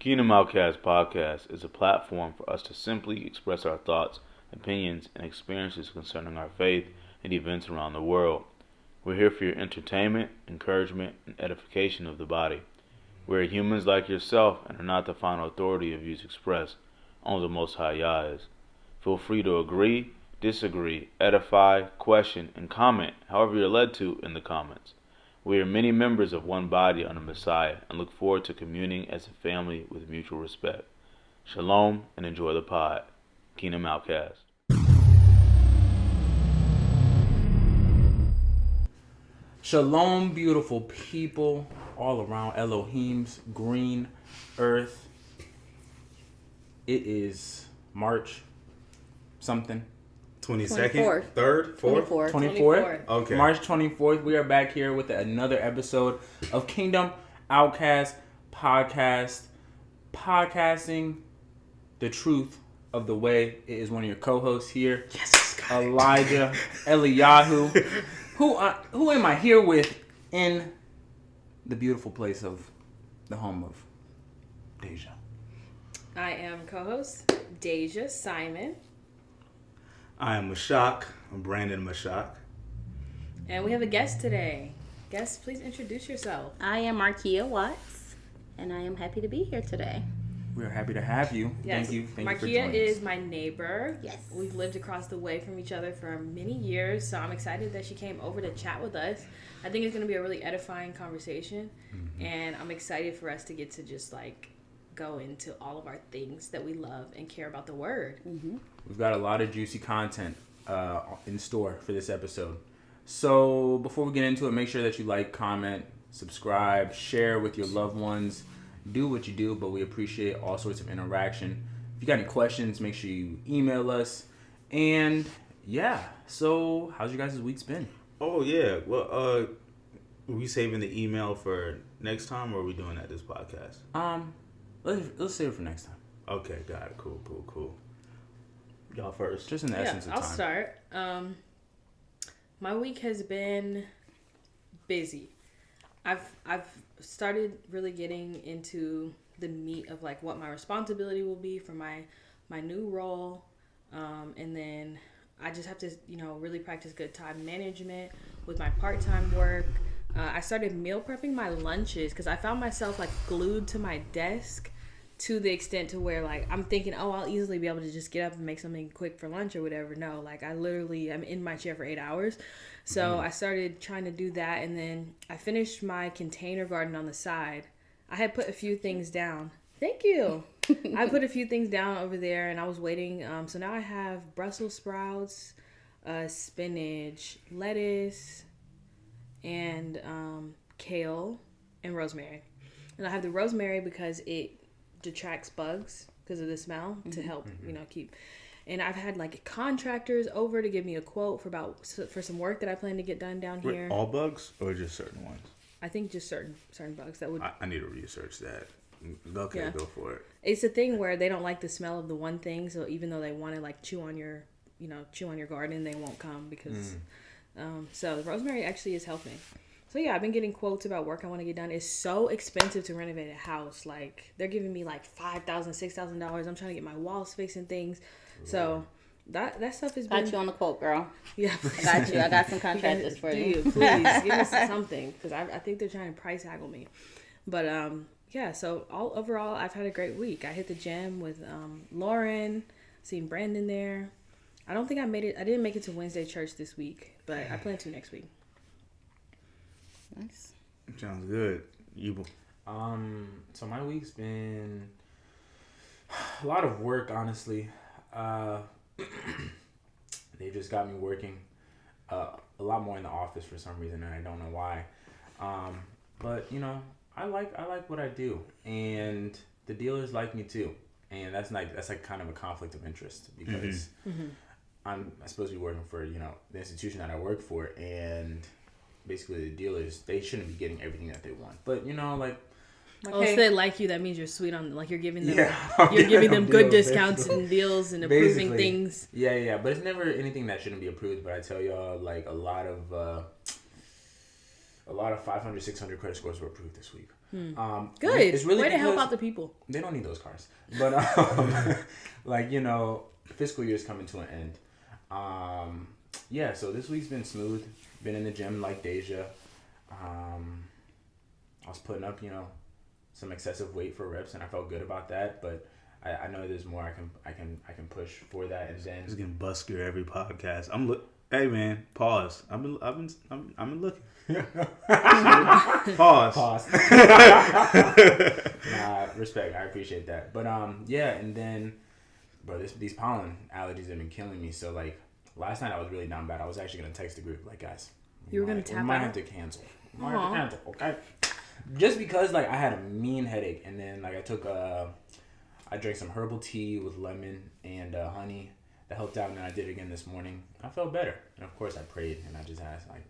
Kingdom Outkasts podcast is a platform for us to simply express our thoughts, opinions, and experiences concerning our faith and events around the world. We're here for your entertainment, encouragement, and edification of the body. We're humans like yourself and are not the final authority of views expressed. Only the Most High Yah is. Feel free to agree, disagree, edify, question, and comment however you're led to in the comments. We are many members of one body under Messiah and look forward to communing as a family with mutual respect. Shalom and enjoy the pod. Kingdom Outcast. Shalom, beautiful people all around Elohim's green earth. It is March something. 22nd, 3rd, 4th? 24th. Okay. March 24th. We are back here with another episode of Kingdom OutKast podcast. Podcasting the truth of the way. It is one of your co-hosts here. Yes, God. Elijah Eliyahu. Who am I here with in the beautiful place of the home of Deja? I am co-host Deja Simon. I am Mashak. I'm Brandon Mashak. And we have a guest today. Guest, please introduce yourself. I am Marquia Watts, and I am happy to be here today. We are happy to have you. Yes. Thank you for Marquia joining us. is my neighbor. Yes. We've lived across the way from each other for many years, so I'm excited that she came over to chat with us. I think it's going to be a really edifying conversation, and I'm excited for us to get to just go into all of our things that we love and care about the word. Mm-hmm. We've got a lot of juicy content in store for this episode. So before we get into it, make sure that you like, comment, subscribe, share with your loved ones. Do what you do, but we appreciate all sorts of interaction. If you got any questions, make sure you email us. And yeah, so how's your guys' week's been? Oh, yeah. Well, are we saving the email for next time, or are we doing that this podcast? Let's save it for next time. Okay, got it. Cool. Y'all first. Just in the essence of time. I'll start. My week has been busy. I've started really getting into the meat of what my responsibility will be for my new role, and then I just have to really practice good time management with my part-time work. I started meal prepping my lunches because I found myself glued to my desk to the extent to where I'm thinking, I'll easily be able to just get up and make something quick for lunch or whatever. No, I'm in my chair for 8 hours. So I started trying to do that, and then I finished my container garden on the side. I had put a few things down. Thank you. I put a few things down over there, and I was waiting. So now I have Brussels sprouts, spinach, lettuce, and kale and rosemary. And I have the rosemary because it detracts bugs because of the smell to help keep. And I've had contractors over to give me a quote for some work that I plan to get done down here. All bugs or just certain ones? I think just certain bugs that would. I need to research that. Okay, yeah. Go for it. It's a thing where they don't like the smell of the one thing, so even though they want to chew on your garden, they won't come because. So the rosemary actually is helping. So yeah, I've been getting quotes about work I want to get done. It's so expensive to renovate a house. They're giving me $5,000, $6,000. I'm trying to get my walls fixed and things. So that stuff has been. Got you on the quote, girl. Yeah, I got you. I got some contractors for you. Please give me something because I think they're trying to price haggle me. But yeah. So overall, I've had a great week. I hit the gym with Lauren. Seen Brandon there. I don't think I made it. I didn't make it to Wednesday church this week, but I plan to next week. Nice. Sounds good. You. So my week's been a lot of work, honestly. They just got me working a lot more in the office for some reason, and I don't know why. But I like what I do, and the dealers like me too, and that's kind of a conflict of interest because I'm supposed to be working for the institution that I work for, and basically the dealers, they shouldn't be getting everything that they want. But so they like you, that means you're sweet on you're giving them you're giving them good discounts and deals and approving things. Yeah, but it's never anything that shouldn't be approved. But I tell y'all, a lot of a lot of 500, 600 credit scores were approved this week. Good. It's really way to help because out the people. They don't need those cars, but like fiscal year is coming to an end. Yeah, so this week's been smooth. Been in the gym like Deja. I was putting up, some excessive weight for reps, and I felt good about that. But I know there's more I can push for that, and then Just getting buskier every podcast. Hey man, pause. I've been looking. Pause. Nah, respect. I appreciate that. But yeah, and then, bro, these pollen allergies have been killing me. So like last night I was really down bad. I was actually gonna text the group like, guys, You were gonna tap we might out? have to cancel. Okay. Just because like I had a mean headache, and then like I drank some herbal tea with lemon and honey. That helped out, and then I did it again this morning. I felt better, and of course I prayed, and I just asked like,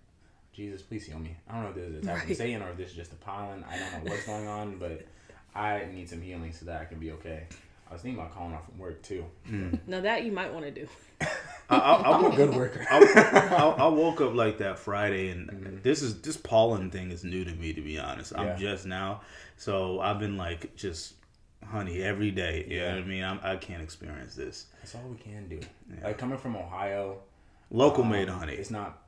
Jesus, please heal me. I don't know if this is attack from Satan or if this is just the pollen. I don't know what's going on, but I need some healing so that I can be okay. I was thinking about calling off from work too. Now that you might want to do. I'm a good worker. I woke up like that Friday, and this pollen thing is new to me, to be honest. I'm just now, so I've been like just honey every day. You know what I mean? I can't experience this. That's all we can do. Yeah. Like coming from Ohio, local made honey. It's not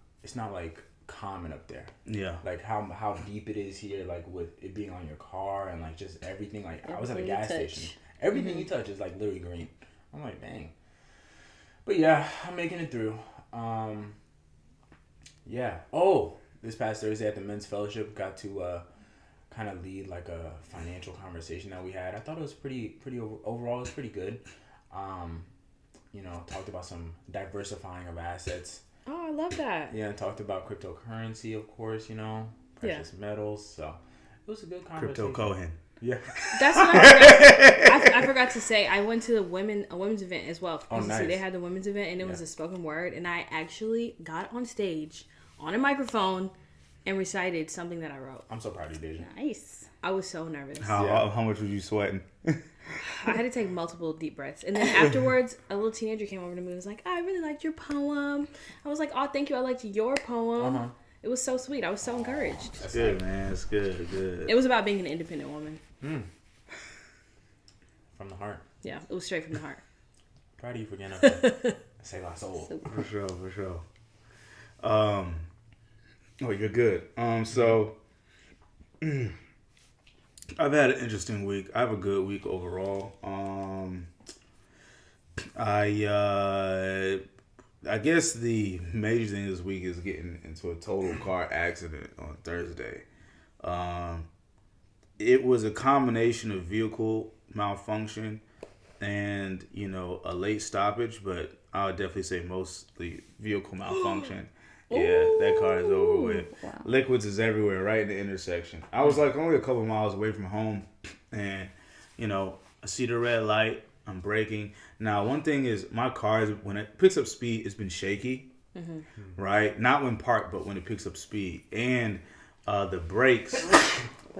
like common up there. Yeah. Like how deep it is here, like with it being on your car and like just everything. Like I was at a gas station. Everything you touch is like literally green. I'm like, dang. But yeah, I'm making it through. Yeah. Oh, this past Thursday at the Men's Fellowship, got to kind of lead like a financial conversation that we had. I thought it was pretty overall. It was pretty good. Talked about some diversifying of assets. Oh, I love that. Yeah, and talked about cryptocurrency, of course. Precious metals. So it was a good conversation. Crypto Cohen. Yeah. That's what I forgot to say. I went to a women's event as well. Oh, nice. They had the women's event, and it was a spoken word, and I actually got on stage on a microphone and recited something that I wrote. I'm so proud of you, Deja. Nice. I was so nervous. How much were you sweating? I had to take multiple deep breaths. And then afterwards, a little teenager came over to me and was like, I really liked your poem. I was like, oh, thank you. I liked your poem. Uh-huh. It was so sweet. I was so encouraged. That's good, man. It's good. It was about being an independent woman. From the heart. Yeah, it was straight from the heart. Proud of you for getting up there. Save my soul. For sure. Oh, you're good. So I've had an interesting week. I have a good week overall. I guess the major thing this week is getting into a total car accident on Thursday. It was a combination of vehicle malfunction and, a late stoppage, but I would definitely say mostly vehicle malfunction. Yeah, that car is over with. Wow. Liquids is everywhere, right in the intersection. I was like only a couple miles away from home, and I see the red light. I'm braking. Now, one thing is my car is when it picks up speed, it's been shaky, right? Not when parked, but when it picks up speed, and the brakes.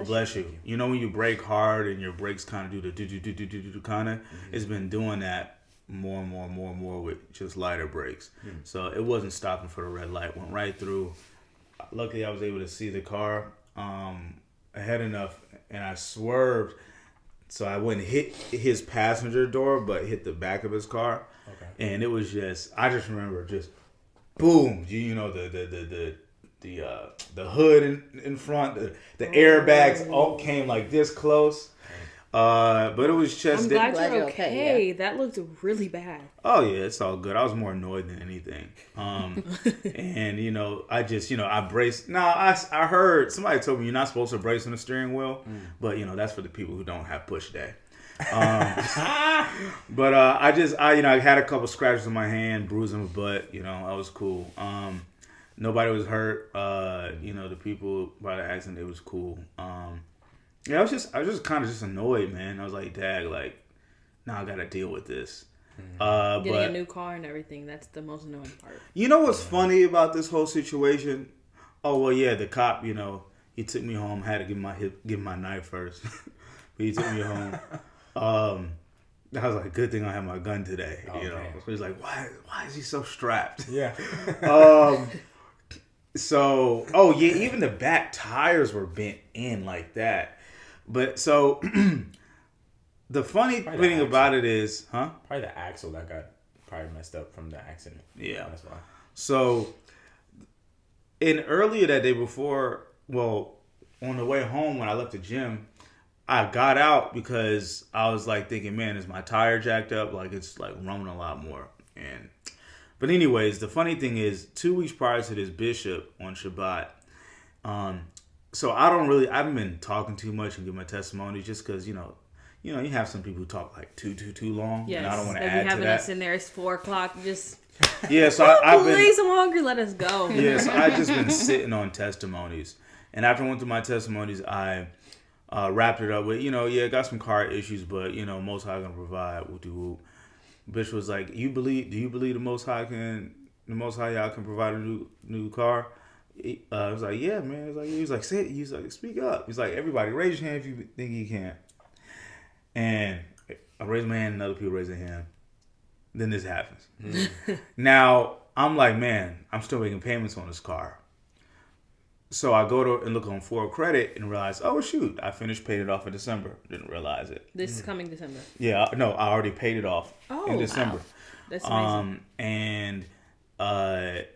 Bless you. When you brake hard and your brakes kind of do the do kind of. It's been doing that. More and more with just lighter brakes. So it wasn't stopping for the red light. Went right through. Luckily, I was able to see the car ahead enough, and I swerved so I wouldn't hit his passenger door, but hit the back of his car. Okay. And it was I just remember just boom. The hood in front, the airbags all came like this close. But it was just. I'm glad you're okay. Yeah. That looked really bad. Oh yeah, it's all good. I was more annoyed than anything. And I just I braced. I heard somebody told me you're not supposed to brace on the steering wheel, but that's for the people who don't have push day. But I had a couple scratches on my hand, bruising my butt. I was cool. Nobody was hurt. The people by the accident, it was cool. Yeah, I was just kind of just annoyed, man. I was like, "Dad, now I gotta deal with this." Getting a new car and everything, that's the most annoying part. You know what's funny about this whole situation? Oh, well, yeah, the cop, he took me home. Had to give my knife first. But he took me home. I was like, good thing I have my gun today. So he's like, why is he so strapped? Yeah. So, oh yeah, even the back tires were bent in like that. But so, the funny thing about it is, Probably the axle that got probably messed up from the accident. Yeah. That's why. So, earlier that day before, well, on the way home when I left the gym, I got out because I was like thinking, man, is my tire jacked up? Like it's like rumbling a lot more. But anyways, the funny thing is, 2 weeks prior to this Bishop on Shabbat, so I haven't been talking too much and give my testimony just because, you have some people who talk like too long. Yes. And I don't want to If add you're to having that. us in there, it's 4:00. Just Yeah, so please, I'm hungry. Let us go. Yeah, so I've just been sitting on testimonies. And after I went through my testimonies, I wrapped it up with, got some car issues, but, Most High gonna provide. Whoop-de-whoop. Bishop was like, do you believe the Most High y'all can provide a new car? I was like, yeah, man. He was like, say it. He's like, speak up. He's like, everybody, raise your hand if you think you can. And I raised my hand, and other people raise their hand. Then this happens. Now, I'm like, man, I'm still making payments on this car. So I go to and look on Ford Credit and realize, oh, shoot, I paid it off in December. Didn't realize it. This is coming December. Yeah, no, I already paid it off in December. Wow. That's amazing. And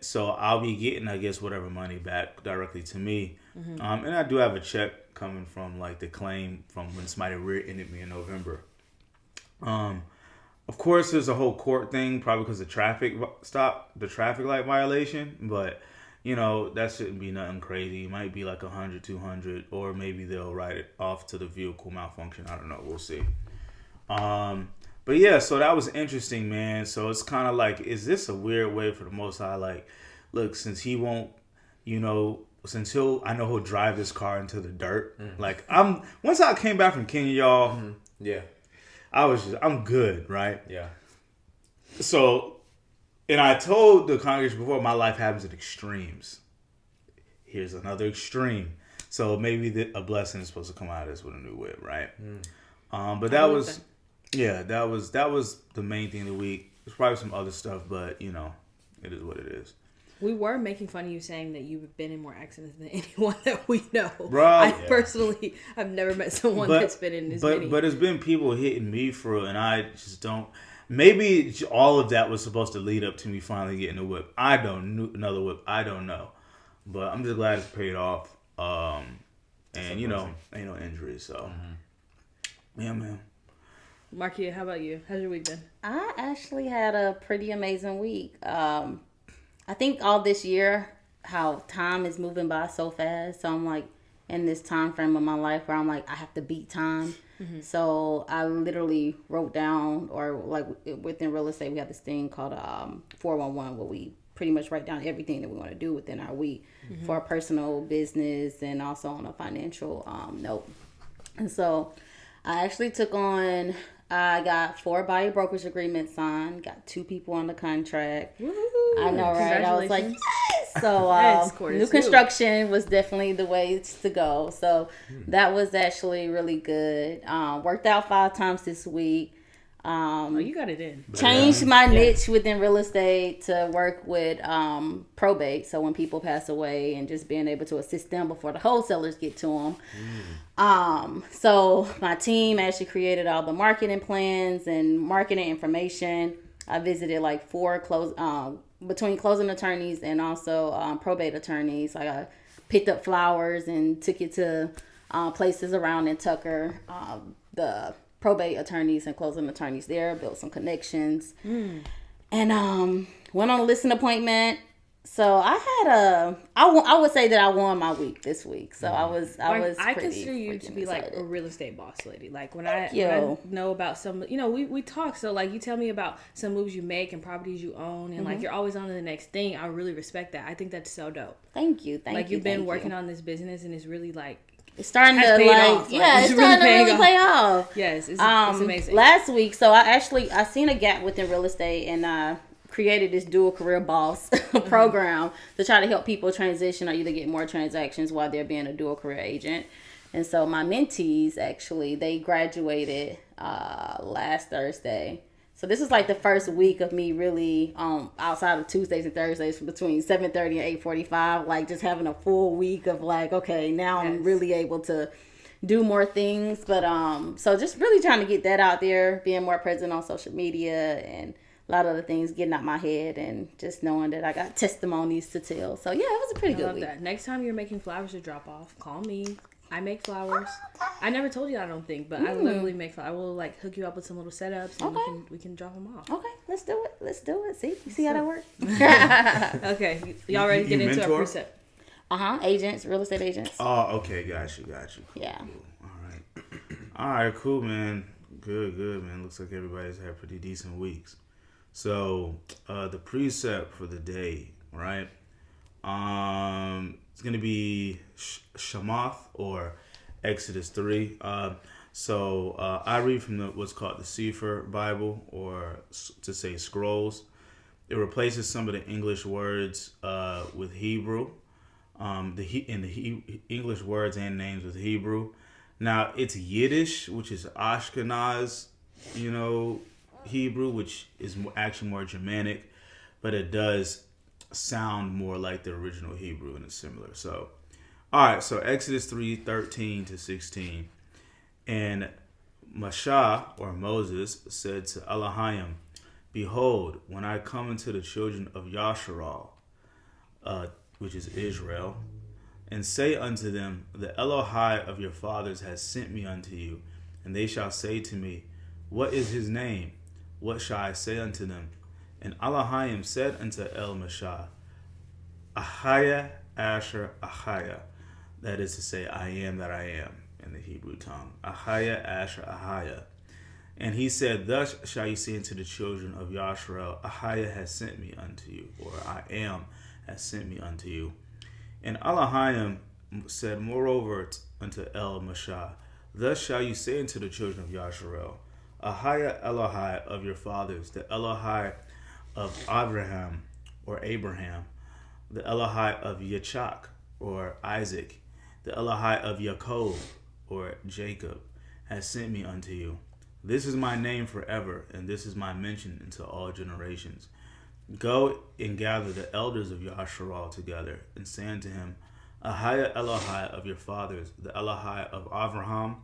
so I'll be getting, I guess, whatever money back directly to me. And I do have a check coming from like the claim from when somebody rear-ended me in November. Of course, there's a whole court thing, probably because of the traffic light violation, but that shouldn't be nothing crazy. It might be like 100, 200, or maybe they'll write it off to the vehicle malfunction. I don't know. We'll see. But yeah, so that was interesting, man. So it's kind of like, is this a weird way for the Most High? Like, look, since he won't, I know he'll drive this car into the dirt. Like, once I came back from Kenya, y'all. Yeah. I'm good, right? Yeah. So, and I told the congregation before, my life happens in extremes. Here's another extreme. So maybe a blessing is supposed to come out of this with a new whip, right? But that was the main thing of the week. There's probably some other stuff, but it is what it is. We were making fun of you saying that you've been in more accidents than anyone that we know. Bro, personally have never met someone that's been in as many. But it's been people hitting me for it, and I just don't. Maybe all of that was supposed to lead up to me finally getting a whip. Another whip. I don't know. But I'm just glad it's paid off. And, ain't no injuries. So, yeah, man. Marquia, how about you? How's your week been? I actually had a pretty amazing week. I think all this year, how time is moving by so fast. So I'm like in this time frame of my life where I'm like, I have to beat time. So I literally wrote down, or like within real estate, we have this thing called 411 where we pretty much write down everything that we want to do within our week for a personal business and also on a financial note. And so I actually I got 4 buyer brokerage agreements signed, got 2 people on the contract. Woo-hoo. I know, right? I was like, yes! So new construction was definitely the way to go. So that was actually really good. Worked out 5 times this week. You got it in. Changed my niche within real estate to work with probate. So when people pass away and just being able to assist them before the wholesalers get to them. So my team actually created all the marketing plans and marketing information. I visited like 4 between closing attorneys and also probate attorneys. I picked up flowers and took it to places around in Tucker. The probate attorneys and closing attorneys there, built some connections, and went on a listing appointment. So I had I would say that I won my week this week. So I consider you to be excited. like a real estate boss lady. Like when I know about some, we talk. So like you tell me about some moves you make and properties you own, and like you're always on to the next thing. I really respect that. I think that's so dope. Thank you. You've been working on this business, and it's really like. It's starting to it's starting to really pay off. Yes, it's amazing. Last week, so I seen a gap within real estate and created this dual career boss program to try to help people transition or either get more transactions while they're being a dual career agent. And so my mentees actually, they graduated last Thursday. So this is like the first week of me really, outside of Tuesdays and Thursdays between 7:30 and 8:45, like just having a full week of like, okay, now I'm really able to do more things. But so just really trying to get that out there, being more present on social media and a lot of the things getting out my head and just knowing that I got testimonies to tell. So yeah, it was a pretty good week. That. Next time you're making flowers to drop off, call me. I make flowers. I never told you that, I don't think, but I literally make flowers. I will like hook you up with some little setups and we can drop them off. Okay, let's do it. See how that works? Okay, y'all ready to get into our precept? Agents, real estate agents. Oh, okay, got you. Yeah. Cool. All right, cool, man. Good, man. Looks like everybody's had pretty decent weeks. So, the precept for the day, right? It's going to be Shamath or Exodus 3. So I read from what's called the Sefer Bible, or to say scrolls. It replaces some of the English words with Hebrew. English words and names with Hebrew. Now, it's Yiddish, which is Ashkenaz, Hebrew, which is actually more Germanic, but it does sound more like the original Hebrew and it's similar. So, all right, so Exodus 3:13 to 16. And Moshe, or Moses, said to Elohim, "Behold, when I come into the children of Yasharal, which is Israel, and say unto them, the Elohai of your fathers has sent me unto you, and they shall say to me, what is his name? What shall I say unto them? And Elohim said unto El Moshe, Ahaya Asher Ahaya, that is to say, I am that I am in the Hebrew tongue. Ahaya Asher Ahaya. And he said, thus shall you say unto the children of Yasharal, Ahaya has sent me unto you, or I am has sent me unto you. And Elohim said moreover unto El Moshe, thus shall you say unto the children of Yasharal, Ahaya Elohai of your fathers, the Elohai of Abraham, or Abraham, the Elohai of Yitzchak, or Isaac, the Elohai of Jacob, or Jacob, has sent me unto you. This is my name forever, and this is my mention into all generations. Go and gather the elders of Yasharal together, and say unto him, Ahaya Elohai of your fathers, the Elohai of Abraham,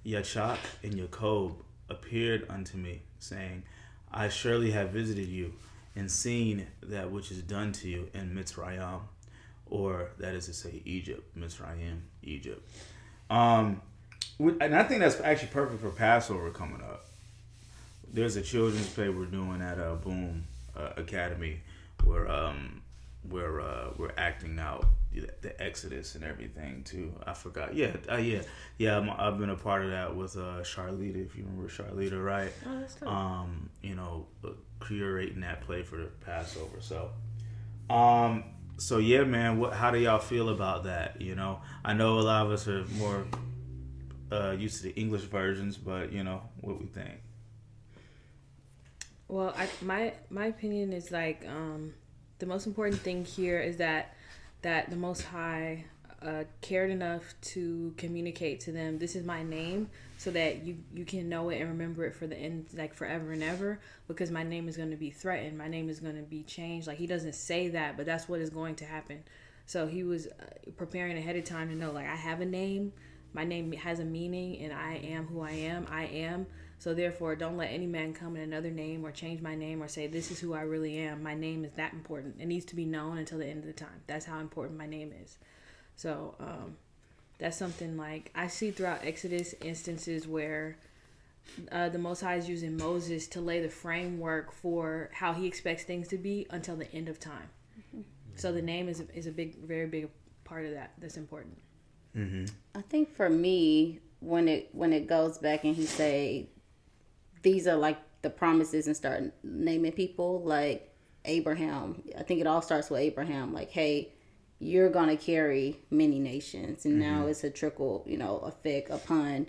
Yitzchak, and Jacob, appeared unto me, saying, I surely have visited you, and seen that which is done to you in Mitzrayim, or that is to say Egypt, Mitzrayim, Egypt. And I think that's actually perfect for Passover coming up. There's a children's play we're doing at Boom Academy where we're acting out the Exodus and everything too. I forgot. I've been a part of that with Charlita, if you remember Charlita, right? Oh, that's cool. Curating that play for the Passover. So yeah, man. How do y'all feel about that? I know a lot of us are more used to the English versions, but what we think. Well, my opinion is like the most important thing here is that the Most High cared enough to communicate to them, this is my name, so that you can know it and remember it for the end, like forever and ever, because my name is going to be threatened, my name is going to be changed. Like, he doesn't say that, but that's what is going to happen. So he was preparing ahead of time to know, like, I have a name, my name has a meaning, and I am who I am. So therefore, don't let any man come in another name or change my name or say, this is who I really am. My name is that important. It needs to be known until the end of the time. That's how important my name is. So that's something like I see throughout Exodus instances where the Most High is using Moses to lay the framework for how he expects things to be until the end of time. Mm-hmm. So the name is a very big part of that. That's important. Mm-hmm. I think for me, when it goes back and he say, these are like the promises, and start naming people like Abraham. I think it all starts with Abraham. Like, hey, you're going to carry many nations. And now it's a trickle, effect upon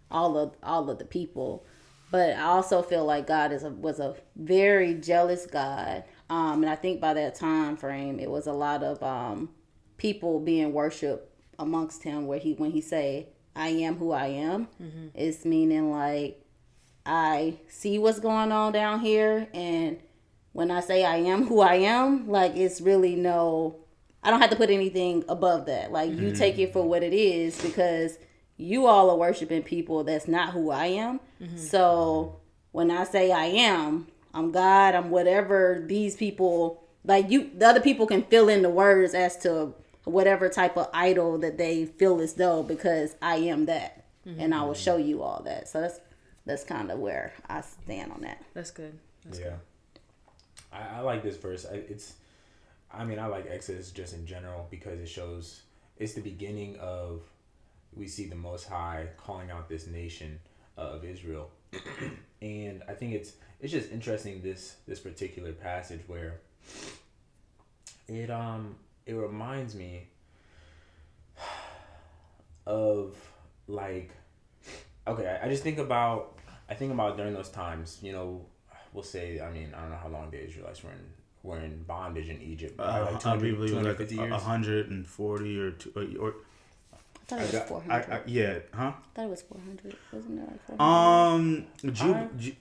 all of the people. But I also feel like God was a very jealous God. And I think by that time frame, it was a lot of people being worshipped amongst him, when he say, I am who I am, it's meaning like, I see what's going on down here, and when I say I am who I am, like, it's really I don't have to put anything above that. Like, you take it for what it is, because you all are worshiping people that's not who I am. So when I say I'm God, I'm whatever these people, like, the other people can fill in the words as to whatever type of idol that they feel as though, because I am that. And I will show you all that. So that's kind of where I stand on that. That's good. That's good. I like this verse. I like Exodus just in general, because it shows it's the beginning of, we see the Most High calling out this nation of Israel. And I think it's just interesting, this particular passage, where it reminds me of, like, okay, I think about during those times, we'll say, I don't know how long the Israelites were in bondage in Egypt. Like 250 years? 140 or I thought it was 400. Yeah, huh? I thought it was 400. Wasn't it like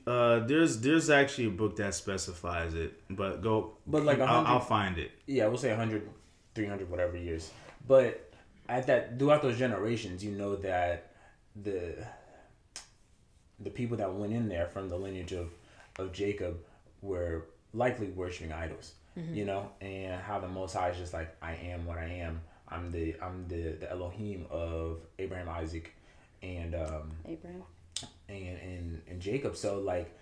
400? There's actually a book that specifies it, but like I'll find it. Yeah, we'll say 100, 300, whatever years. But throughout those generations, that the people that went in there from the lineage of Jacob were likely worshiping idols, and how the Most High is just like, I am what I am. I'm the Elohim of Abraham, Isaac, and Abraham, and Jacob. So, like,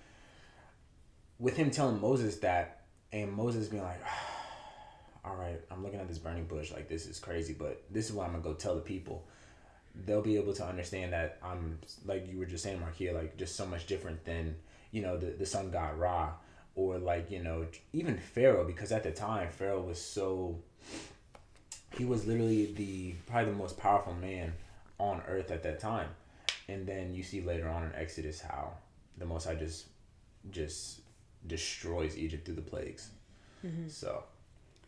with him telling Moses that, and Moses being like, all right, I'm looking at this burning bush, like, this is crazy, but this is what I'm gonna go tell the people. They'll be able to understand that I'm, like you were just saying, Marquia, like, just so much different than, the sun god Ra, or, like, even Pharaoh, because at the time Pharaoh was he was literally probably the most powerful man on earth at that time. And then you see later on in Exodus how the Most High just destroys Egypt through the plagues. So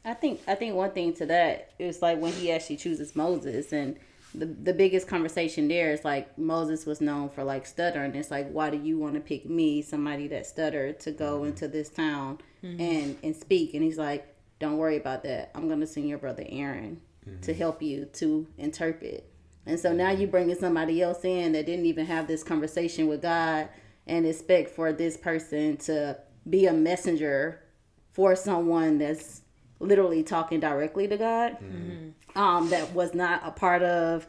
I think one thing to that is, like, when he actually chooses Moses, and the biggest conversation there is, like, Moses was known for, like, stuttering. It's like, why do you want to pick me, somebody that stuttered, to go into this town and speak? And he's like, don't worry about that. I'm going to send your brother Aaron to help you to interpret. And so now you bringing somebody else in that didn't even have this conversation with God, and expect for this person to be a messenger for someone that's literally talking directly to God, that was not a part of,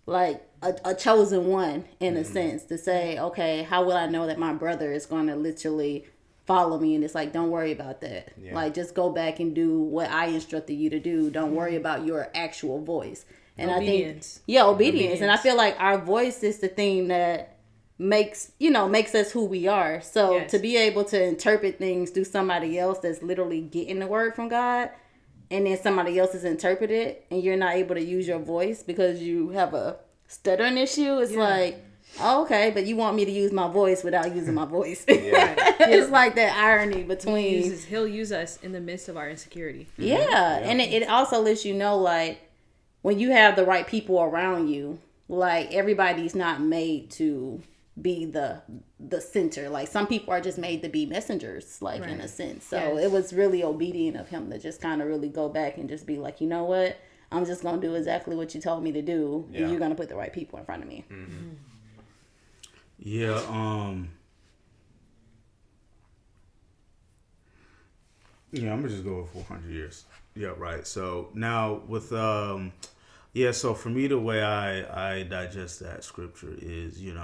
like, a chosen one, in a sense, to say, okay, how will I know that my brother is going to literally follow me? And it's like, don't worry about that. Yeah. Like, just go back and do what I instructed you to do. Don't worry about your actual voice. And obedience. I think, obedience. And I feel like our voice is the thing that makes us who we are. So to be able to interpret things through somebody else that's literally getting the word from God, and then somebody else is interpreted it, and you're not able to use your voice because you have a stuttering issue, it's like, oh, okay, but you want me to use my voice without using my voice. It's like that irony between... He'll use us in the midst of our insecurity. And it also lets you know, like, when you have the right people around you, like, everybody's not made to be the center. Like, some people are just made to be messengers, like, in a sense. So it was really obedient of him to just kind of really go back and just be like, you know what? I'm just going to do exactly what you told me to do, and you're going to put the right people in front of me. Yeah, I'm gonna just go with 400 years. Yeah, right. So now with so for me, the way I digest that scripture is, we're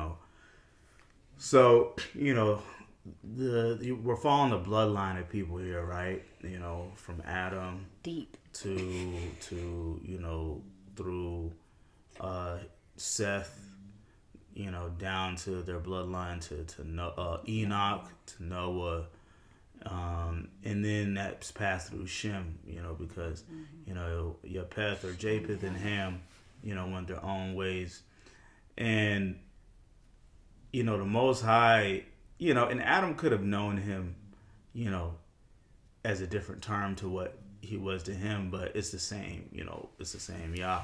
following the bloodline of people here, right? From Adam deep to through Seth, down to their bloodline to Enoch, to Noah, and then that's passed through Shem, because Japheth or Japheth and Ham, went their own ways, and the Most High, and Adam could have known him, as a different term to what he was to him, but it's the same, it's the same Yah.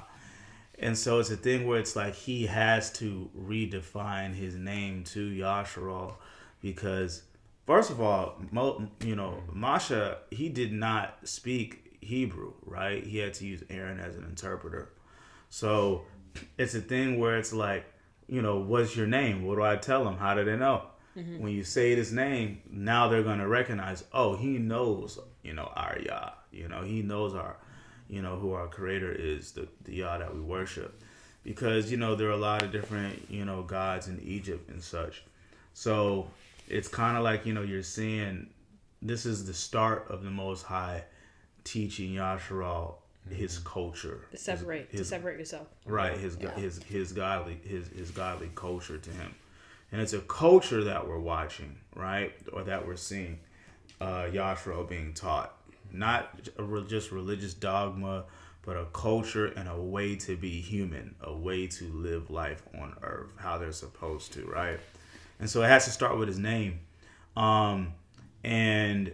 And so it's a thing where it's like he has to redefine his name to Yasharal because, first of all, Masha, he did not speak Hebrew, right? He had to use Aaron as an interpreter. So it's a thing where it's like, what's your name? What do I tell them? How do they know? Mm-hmm. When you say this name, now they're going to recognize, oh, he knows, our Yah. He knows our, who our creator is, the Yah that we worship. Because, there are a lot of different, gods in Egypt and such. So it's kind of like, you're seeing this is the start of the Most High teaching Yasharal his culture, to separate yourself, right? His godly culture to him, and it's a culture that we're watching, right, or that we're seeing Yasharal being taught, not just religious dogma, but a culture and a way to be human, a way to live life on earth, how they're supposed to, right? And so it has to start with his name, and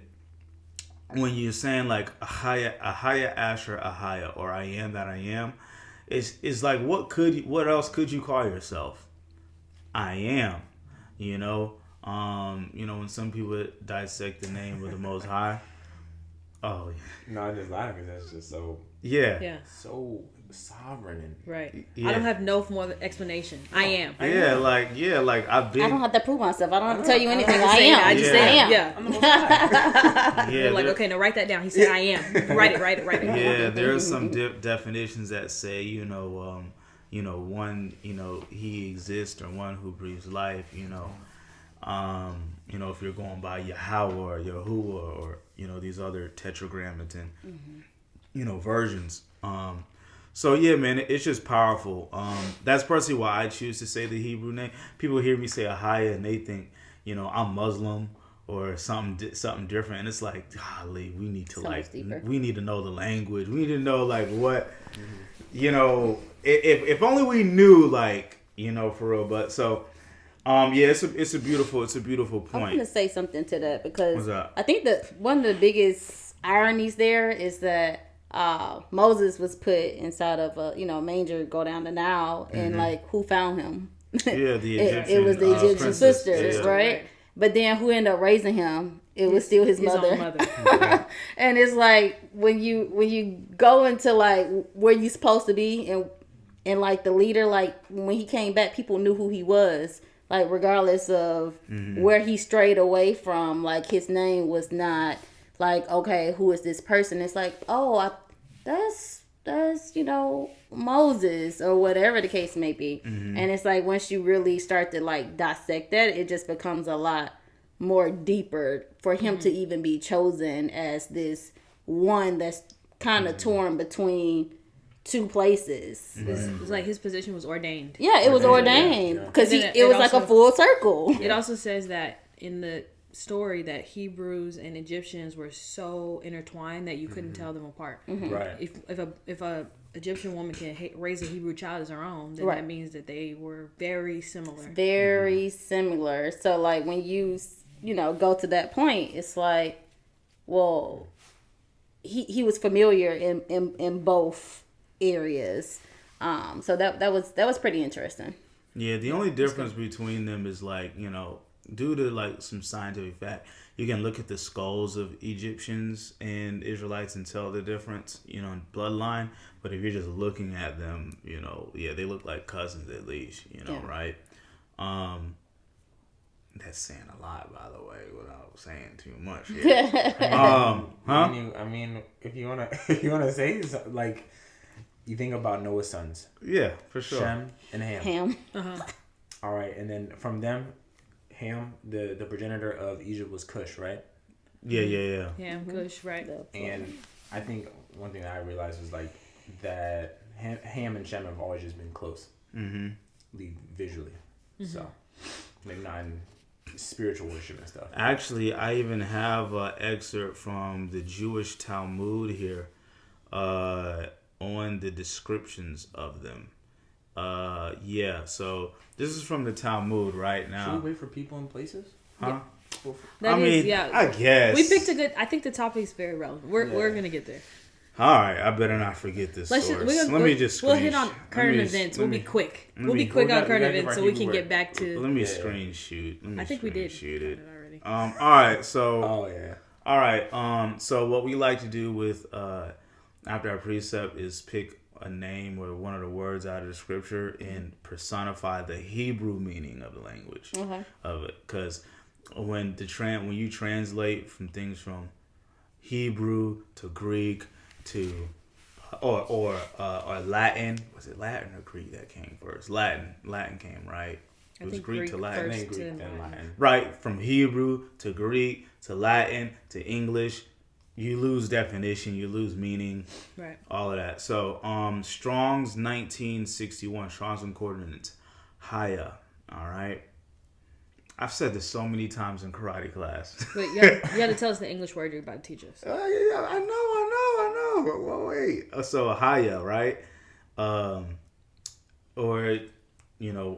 when you're saying like Ahaya Asher Ahaya, or I am that I am, it's like what else could you call yourself? I am, when some people dissect the name of the Most High. Oh no, I'm just laughing because that's just so so sovereign and right. Yeah. I don't have no more explanation. I am. Like I've been. I don't have to prove myself. I don't have to tell you anything. I am. I just say I am. I'm the Most High. You're like, okay, now write that down. He said I am. Write it. Yeah, there are some definitions that say, one, he exists, or one who breathes life, if you're going by Yahweh or Yahuwah or, these other tetragrammaton, versions. So yeah, man, it's just powerful. That's personally why I choose to say the Hebrew name. People hear me say Ahaya and they think, I'm Muslim or something different, and it's like, golly, we need to we need to know the language. We need to know like what, if only we knew for real. But so, it's a beautiful point. I'm gonna say something to that because What's that? I think that one of the biggest ironies there is that Moses was put inside of a manger, go down the Nile, and who found him? Yeah, the Egyptian. It was the Egyptian princess. sisters, Yeah. right? But then who ended up raising him? It was still his mother. Own mother. And it's like when you go into like where you supposed to be and like the leader, like when he came back, people knew who he was. Like regardless of where he strayed away from, like his name was not like, okay, who is this person? It's like, that's Moses or whatever the case may be. And it's like once you really start to like dissect that, it just becomes a lot more deeper for him to even be chosen as this one that's kind of torn between two places. It's like his position was ordained. Yeah, it was ordained because it was like also, a full circle. It also says that in the story that Hebrews and Egyptians were so intertwined that you couldn't tell them apart. Right. If a Egyptian woman can raise a Hebrew child as her own, then that means that they were very similar. Very similar. So like when you go to that point, it's like, well, he was familiar in both areas. So that was pretty interesting. Yeah, the only difference between them is like, due to like some scientific fact, you can look at the skulls of Egyptians and Israelites and tell the difference, in bloodline. But if you're just looking at them, they look like cousins at least, right? That's saying a lot, by the way, without saying too much. Yeah. I mean, if you wanna say like, you think about Noah's sons. Yeah, for sure. Shem and Ham. Ham. All right, and then from them, Ham, the progenitor of Egypt was Cush, right? Yeah. Ham, Cush, right? And I think one thing that I realized was like that Ham and Shem have always just been close, visually. So maybe not in spiritual worship and stuff. Actually, I even have an excerpt from the Jewish Talmud here on the descriptions of them. So this is from the Talmud right now. Should we wait for people and places? Huh? I guess. We picked a good. I think the topic is very relevant. We're gonna get there. All right, I better not forget this source. We'll hit on current events. We'll be quick. We'll be quick on current events so we can get back to. Let me screen shoot. I think we did shoot it already. All right, so. Oh yeah. All right. So what we like to do with after our precept is pick a name or one of the words out of the scripture and personify the Hebrew meaning of the language of it. Because when you translate from things from Hebrew to Greek to or Latin, was it Latin or Greek that came first? Latin came right. It was Greek to Latin. Greek and Latin. Right, from Hebrew to Greek to Latin to English, you lose definition, you lose meaning, right? All of that. So, Strong's 1961, Strong's Concordance, Haya. All right. I've said this so many times in karate class. Wait, you got to tell us the English word you're about to teach us. Yeah, I know. Well, wait. So Haya, right? Or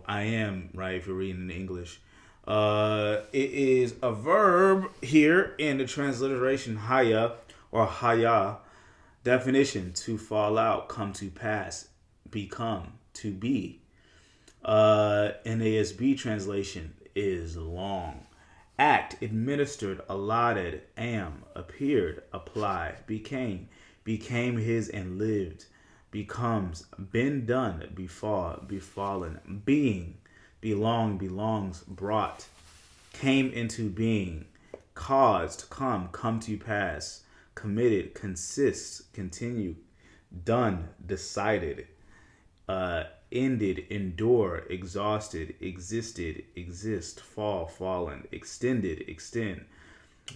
I am, right, if you're reading in English. It is a verb here in the transliteration Haya or Haya. Definition: to fall out, come to pass, become, to be. NASB translation is long. Act, administered, allotted, am, appeared, apply, became his and lived, becomes, been done, befall, befallen, being, belong, belongs, brought, came into being, caused, come to pass, committed, consists, continue, done, decided, ended, endure, exhausted, existed, exist, fall, fallen, extended, extend.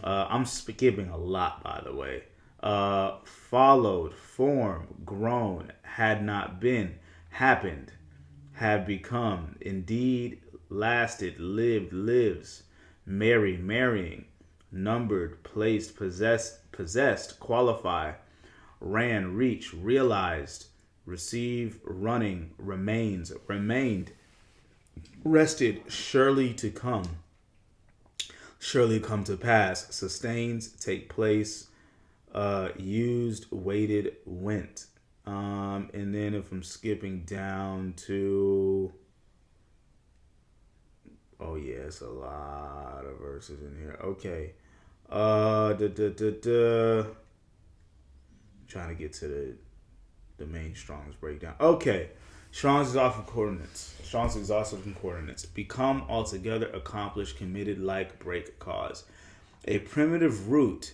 I'm skipping a lot, by the way. Followed, form, grown, had not been, happened, have become, indeed, lasted, lived, lives, marry, marrying, numbered, placed, possessed, qualify, ran, reach, realized, receive, running, remains, remained, rested, surely to come to pass, sustains, take place, used, waited, went. And then if I'm skipping down to, oh yeah, it's a lot of verses in here. Okay. Trying to get to the main Strong's breakdown. Okay. Strong's exhaustive concordance. Become, altogether, accomplish, committed, like, break, cause. A primitive root.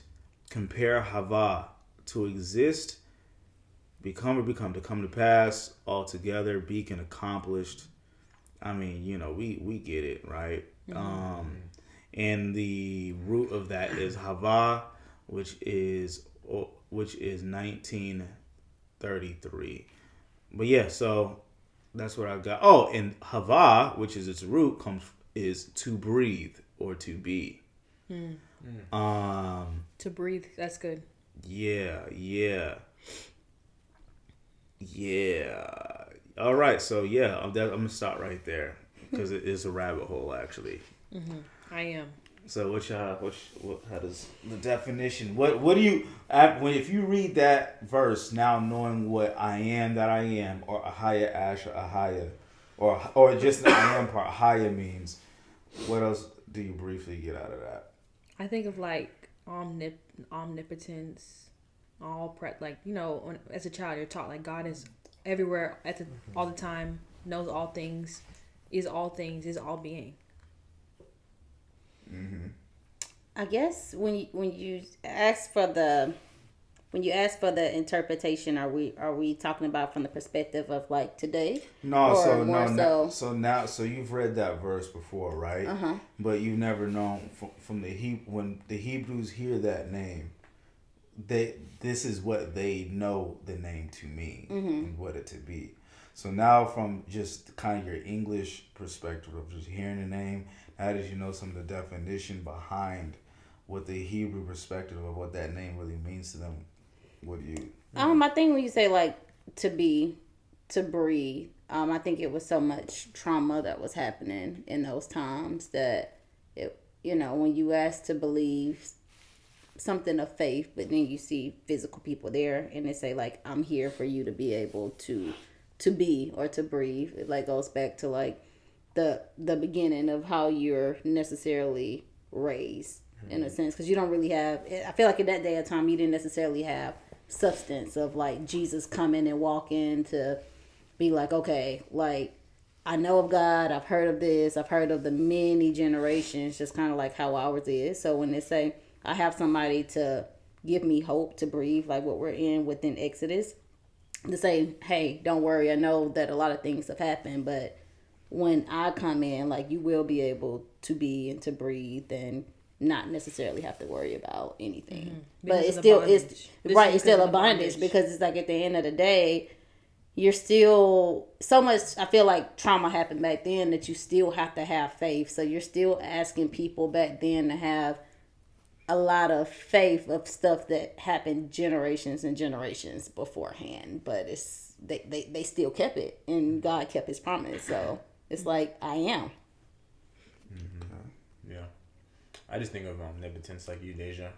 Compare hava, to exist, become or become, to come to pass, altogether, beacon, accomplished. I mean, we get it, right? Mm-hmm. And the root of that is hava, which is 1933. But yeah, so that's what I got. Oh, and hava, which is its root, is to breathe or to be. To breathe, that's good. Yeah. All right, so yeah, I'm gonna stop right there because it is a rabbit hole, actually. Mm-hmm. I am. So how does the definition? What do you if you read that verse now, knowing what I am that I am, or ahaya ash or ahaya, or just the I am part ahaya means? What else do you briefly get out of that? I think of like omnipotence, as a child you're taught like God is everywhere all the time, knows all things, is all being. Mm-hmm. I guess when you ask for the interpretation, are we talking about from the perspective of like today? No, so you've read that verse before, right? Uh-huh. But you've never known from when the Hebrews hear that name, this is what they know the name to mean, mm-hmm. and what it to be. So now from just kind of your English perspective of just hearing the name, now that you know some of the definition behind what the Hebrew perspective of what that name really means to them, what do you... I think when you say like to be, to breathe, I think it was so much trauma that was happening in those times that when you ask to believe something of faith, but then you see physical people there and they say like, I'm here for you to be able to be or to breathe. It like goes back to like the beginning of how you're necessarily raised in a sense, because you don't really have, I feel like in that day of time you didn't necessarily have substance of like Jesus coming and walking to be like, okay, like I know of God, I've heard of this, I've heard of the many generations, just kind of like how ours is. So when they say I have somebody to give me hope to breathe, like what we're in within Exodus, to say, hey, don't worry, I know that a lot of things have happened, but when I come in, like you will be able to be and to breathe and not necessarily have to worry about anything. Mm-hmm. But it's still, it's right, it's still a bondage because it's like at the end of the day, you're still, so much, I feel like trauma happened back then that you still have to have faith. So you're still asking people back then to have a lot of faith of stuff that happened generations and generations beforehand. But it's they still kept it, and God kept his promise. So it's like, I am. Mm-hmm. Yeah. I just think of omnipotence like you, Deja.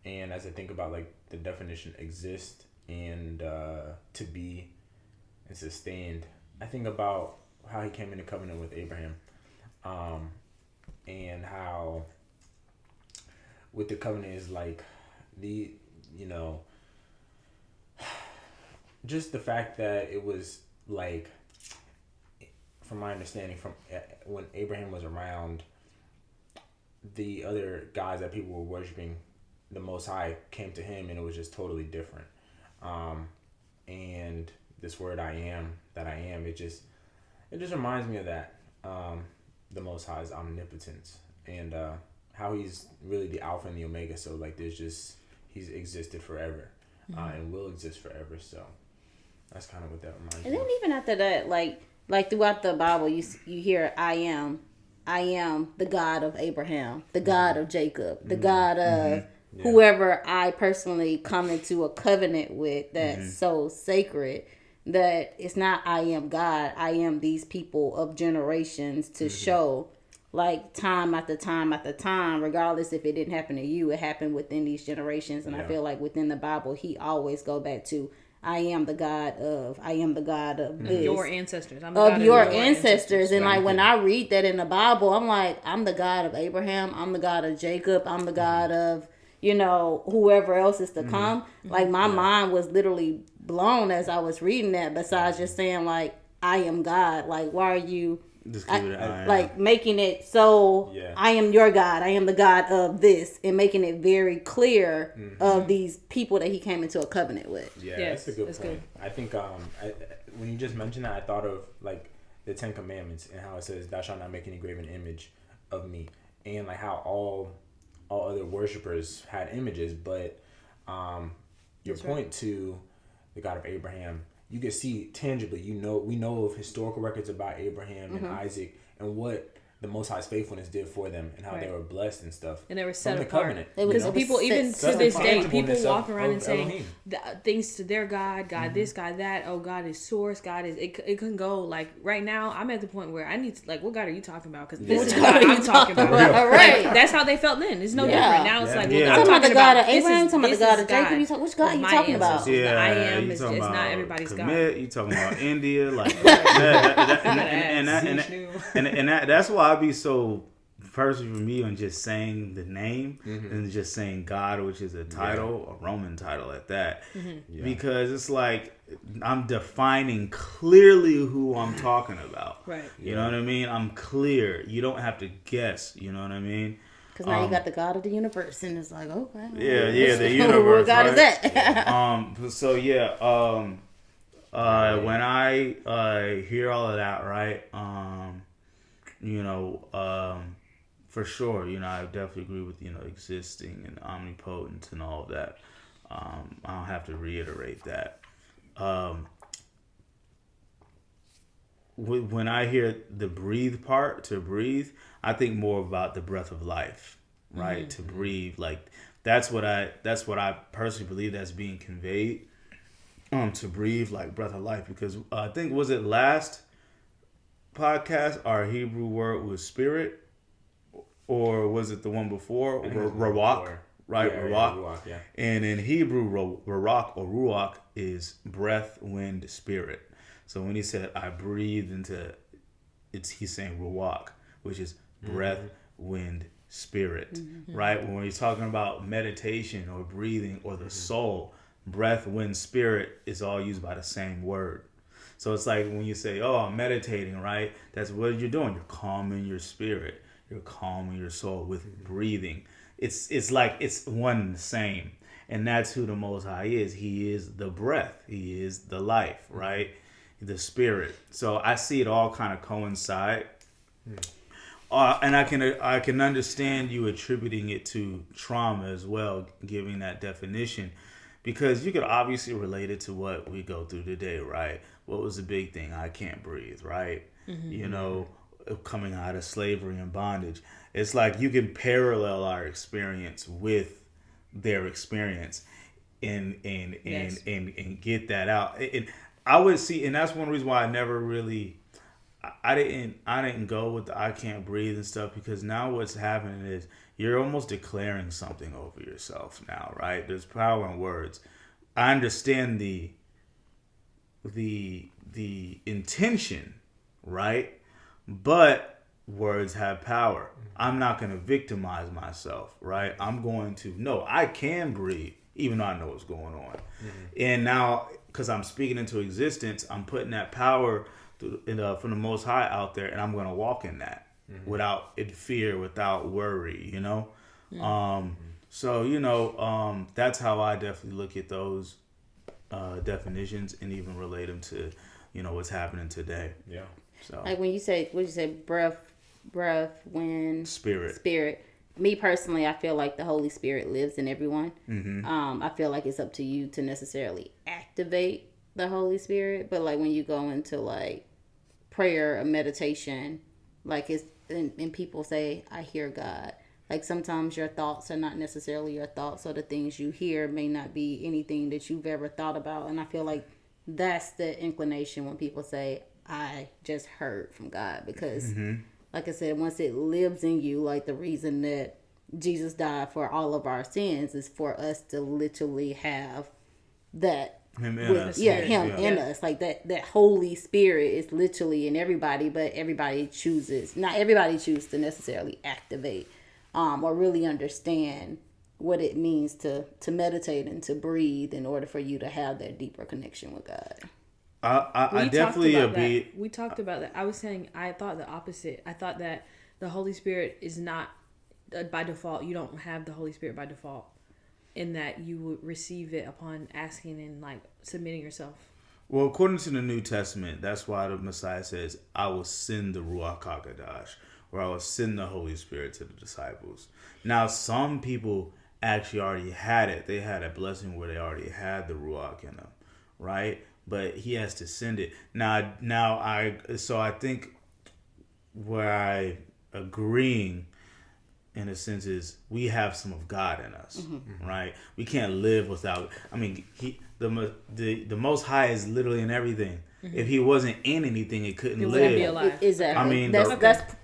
And as I think about like the definition exist and to be and sustained, I think about how he came into covenant with Abraham, and how with the covenant is like the, you know, just the fact that it was like, from my understanding, from when Abraham was around, the other gods that people were worshiping, the Most High came to him, and it was just totally different. And this word I am, that I am, it just reminds me of that. The Most High's omnipotence, and how he's really the Alpha and the Omega. So like he's existed forever, and will exist forever. So that's kind of what that reminds me. And then even after that, like throughout the Bible, you hear I am the God of Abraham, the God of Jacob, the God of whoever I personally come into a covenant with, that's so sacred that it's not I am God, I am these people of generations to show, like time after time after time, regardless if it didn't happen to you, it happened within these generations. And I feel like within the Bible, he always go back to I am the God of this. Your ancestors. I'm the of God your of ancestors. And like when I read that in the Bible, I'm like, I'm the God of Abraham. I'm the God of Jacob. I'm the God of, you know, whoever else is to come. Like my mind was literally blown as I was reading that, besides just saying like, I am God. Like, why are you just keep it like making it so I am your God, I am the God of this, and making it very clear of these people that he came into a covenant with. That's a good point. Good. I think when you just mentioned that, I thought of like the 10 Commandments and how it says thou shalt not make any graven image of me, and like how all other worshipers had images, but your point to the God of Abraham, you can see tangibly, we know of historical records about Abraham and Isaac and what the Most High's faithfulness did for them, and how they were blessed and stuff. And they were set from apart. The covenant. Because people, even to this day, people walk around and saying things to their God, this, God that. Oh, God is source. God is. It can go like right now. I'm at the point where I need to like, what God are you talking about? Because this is God I'm talking about. Right. Like, that's how they felt then. It's no different now. It's like, well, I'm talking about the God of Abraham. Talking about the God of Jacob. Which God are you talking about? Yeah, I am. It's not everybody's God. You talking about India, like, and that's why I be so personally for me on just saying the name and just saying God, which is a title, a Roman title at that, because it's like I'm defining clearly who I'm talking about. Right. You know what I mean? I'm clear. You don't have to guess. You know what I mean? Because now you got the God of the universe, and it's like, okay. Yeah, the universe. What God is that? When I hear all of that, right? For sure, I definitely agree with, existing and omnipotent and all of that. I don't have to reiterate that. When I hear the breathe part, to breathe, I think more about the breath of life, right? To breathe, like that's what I personally believe that's being conveyed. To breathe, like breath of life, because I think, was it last podcast our Hebrew word was spirit, or was it the one before? Rawak. right? Yeah, Ruach. Ruach, yeah. And in Hebrew, Ruach is breath, wind, spirit. So when he said, I breathe into, he's saying Ruach, which is breath, wind, spirit, right? When we're talking about meditation or breathing or the soul, breath, wind, spirit is all used by the same word. So it's like when you say, oh, I'm meditating, right? That's what you're doing. You're calming your spirit. You're calming your soul with breathing. It's like it's one and the same. And that's who the Most High is. He is the breath. He is the life, right? The spirit. So I see it all kind of coincide. And I can understand you attributing it to trauma as well, giving that definition, because you could obviously relate it to what we go through today, right? What was the big thing? I can't breathe, right? You know, coming out of slavery and bondage. It's like you can parallel our experience with their experience and get that out. And I would see, and that's one reason why I never really I didn't go with the I can't breathe and stuff, because now what's happening is you're almost declaring something over yourself now, right? There's power in words. I understand the intention, right? But words have power. I'm not going to victimize myself, right? I'm going to, no, I can breathe, even though I know what's going on. And now, because I'm speaking into existence, I'm putting that power from the Most High out there, and I'm going to walk in that without fear, without worry, you know? So, you know, that's how I definitely look at those definitions and even relate them to, you know, what's happening today. Yeah. So, Like when you say, what you say, breath, wind, spirit. Me personally, I feel like the Holy Spirit lives in everyone. I feel like it's up to you to necessarily activate the Holy Spirit, but like when you go into like prayer or meditation, like it's and people say, I hear God. Like sometimes your thoughts are not necessarily your thoughts, or the things you hear may not be anything that you've ever thought about. And I feel like that's the inclination when people say, I just heard from God, because like I said, once it lives in you, like the reason that Jesus died for all of our sins is for us to literally have that Him in us. in us. Like that Holy Spirit is literally in everybody, but not everybody chooses to necessarily activate or really understand what it means to meditate and to breathe in order for you to have that deeper connection with God. I definitely agree. We talked about that. I was saying I thought the opposite. I thought that the Holy Spirit is not by default. You don't have the Holy Spirit by default, in that you would receive it upon asking and like submitting yourself. Well, according to the New Testament, that's why the Messiah says, I will send the Ruach HaKodesh, or I will send the Holy Spirit to the disciples. Now, some people actually already had it. They had a blessing where they already had the Ruach in them, right? But he has to send it. So I think where I agreeing in a sense is we have some of God in us, right? We can't live without. I mean, the Most High is literally in everything. If he wasn't in anything, it couldn't live. Wouldn't be alive. Exactly. I mean, that's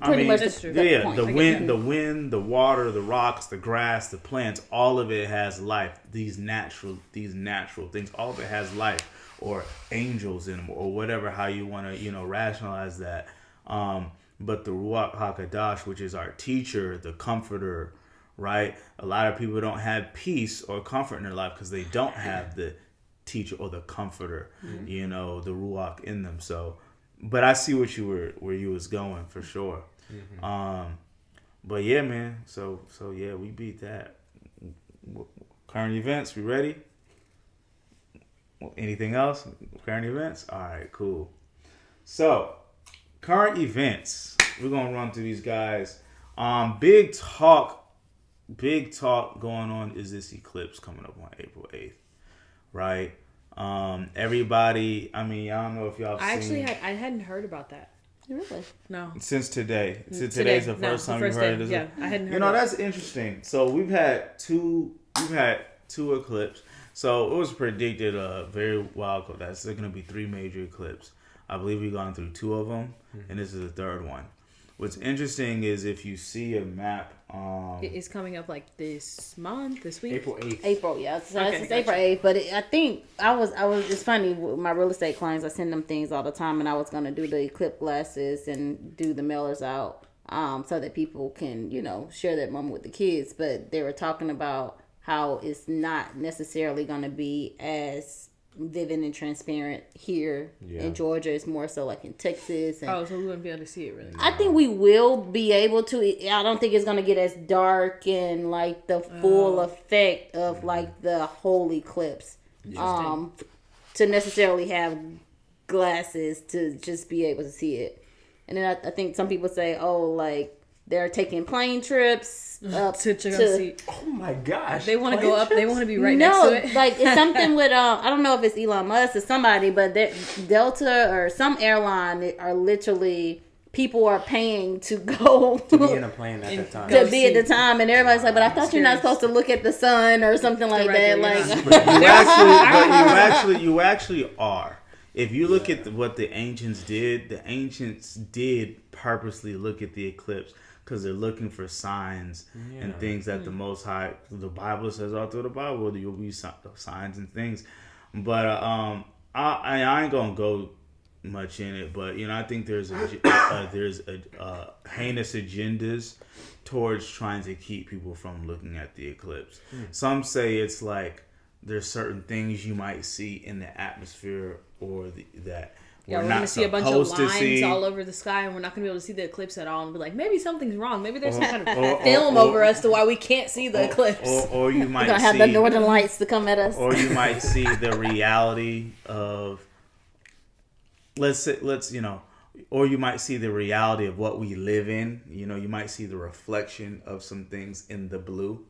pretty much the point. The wind, the water, the rocks, the grass, the plants, all of it has life. These natural things, all of it has life, or angels in them, or whatever, how you want to, rationalize that. But the Ruach HaKodesh, which is our teacher, the comforter, right? A lot of people don't have peace or comfort in their life because they don't have the teacher or the comforter, the Ruach in them. So, but I see where you was going for sure. But yeah, man. So yeah, we beat that. Current events, we ready? Anything else? Current events? All right, cool. So, current events. We're gonna run through these guys. Big talk going on is this eclipse coming up on April 8th, right? Everybody, I mean, I don't know if y'all seen. I hadn't heard about that. Really? No. Since today. Today's the first time you heard of this. Yeah, I hadn't heard. That's interesting. So we've had two eclipses. So it was predicted very wild that's going to be 3 major eclipses. I believe we've gone through 2 of them, and this is the 3rd one. What's interesting is if you see a map, It's coming up like this month, this week. April 8th. April, yeah. So Okay, it's gotcha. April 8th. But I think I was. It's funny with my real estate clients. I send them things all the time, and I was gonna do the eclipse glasses and do the mailers out, so that people can, share that moment with the kids. But they were talking about how it's not necessarily gonna be as vivid and transparent here in Georgia. It's more so like in Texas. And So we wouldn't be able to see it really. I think we will be able to. I don't think it's gonna get as dark and like the full effect of like the whole eclipse. To necessarily have glasses to just be able to see it. And then I think some people say, like they're taking plane trips up to see. Oh my gosh. They want to go up. They want to be right no, next to it. like it's something with I don't know if it's Elon Musk or somebody, but Delta or some airline are literally people are paying to go to be in a plane at that time. to be at the time, and everybody's like, but I thought you're not supposed to look at the sun or something like that. Like you actually are. If you look at what the ancients did purposely look at the eclipse because they're looking for signs and things that the Most High, the Bible says all through the Bible, you'll be signs and things. But I ain't gonna go much in it, but I think there's heinous agendas towards trying to keep people from looking at the eclipse. Some say it's like there's certain things you might see in the atmosphere or that we're going to see a bunch of lines all over the sky, and we're not going to be able to see the eclipse at all. And be like, maybe something's wrong. Maybe there's some kind of film over us to why we can't see the eclipse. Or you might we're gonna have the northern lights to come at us. Or you might see the reality of, or you might see the reality of what we live in. You might see the reflection of some things in the blue.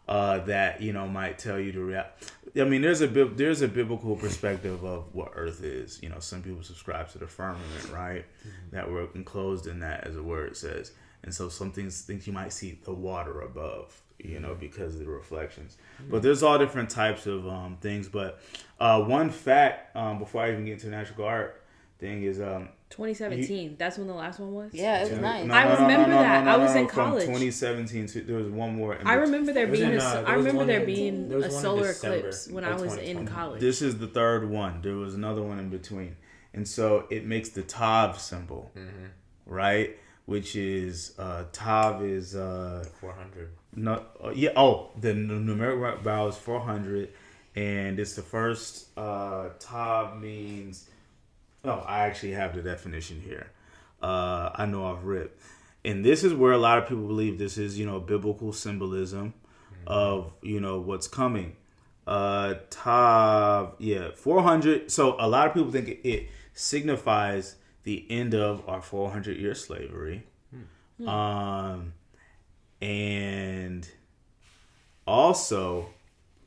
That might tell you to react. I mean, there's a biblical perspective of what Earth is. Some people subscribe to the firmament, right? That we're enclosed in that, as the word says. And so some things you might see the water above, because of the reflections. But there's all different types of things. But one fact, before I even get into natural art thing, is 2017. That's when the last one was? Yeah, it was nice. I remember that. I was in college. From 2017 to, there was one more. I remember there being a solar December eclipse when I was in college. This is the third one. There was another one in between. And so it makes the Tav symbol, right? Which is, Tav is... 400. No, the numeric value is 400. And it's the first, Tav means... Oh, I actually have the definition here. I know I've ripped. And this is where a lot of people believe this is, biblical symbolism of, what's coming. Tav, 400. So a lot of people think it signifies the end of our 400-year slavery. And also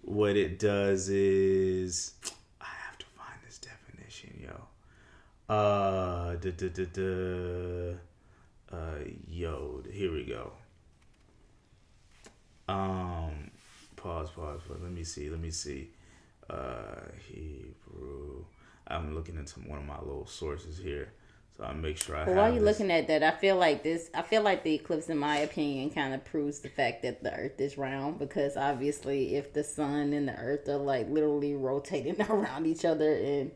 what it does is... here we go. Pause. Let me see. Hebrew. I'm looking into one of my little sources here, so I make sure I. Well, while you're looking at that, I feel like the eclipse, in my opinion, kind of proves the fact that the Earth is round, because obviously, if the sun and the Earth are like literally rotating around each other, and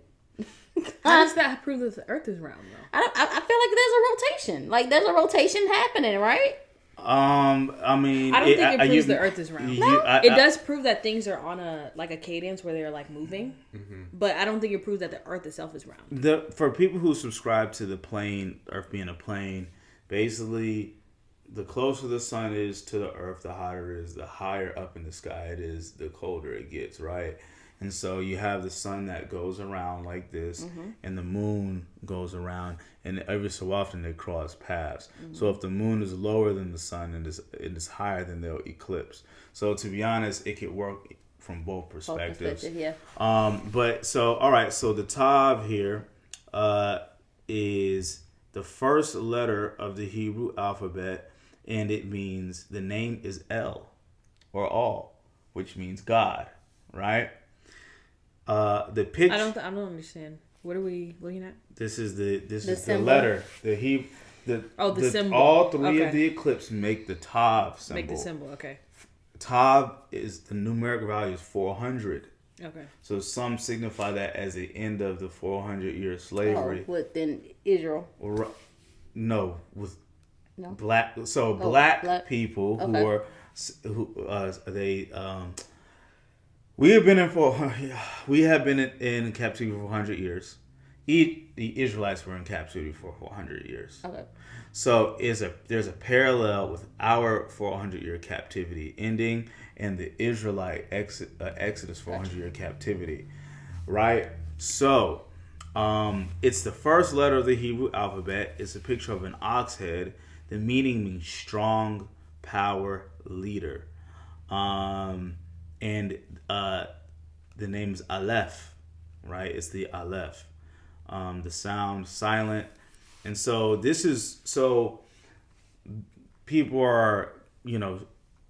how does that prove that the Earth is round, though? I feel like there's a rotation. Like, there's a rotation happening, right? I mean, I don't think it proves the Earth is round. It does prove that things are on a cadence where they're like moving, but I don't think it proves that the Earth itself is round. For people who subscribe to the plane, Earth being a plane, basically, the closer the sun is to the Earth, the hotter it is. The higher up in the sky it is, the colder it gets, right? And so you have the sun that goes around like this, and the moon goes around, and every so often they cross paths. So if the moon is lower than the sun and it is higher, then they'll eclipse. So to be honest, it could work from both perspectives. But so, all right, so the Tav here is the first letter of the Hebrew alphabet, and it means, the name is El, or All, which means God, right? The picture. I don't understand. What are we looking at? This is the letter. The the symbol. All three of Okay. the eclipse make the Tav symbol. Make the symbol. Okay. Tav is the numeric value is 400. Okay. So some signify that as the end of the 400-year slavery. Within Israel. No, with No? black. So black people okay. we have been in captivity for 400 years. The Israelites were in captivity for 400 years. Okay. So there's a parallel with our 400-year captivity ending and the Israelite Exodus 400-year captivity, right? So it's the first letter of the Hebrew alphabet. It's a picture of an ox head. The meaning means strong, power, leader. And the name is Aleph, right? It's the Aleph. The sound silent. And so people are,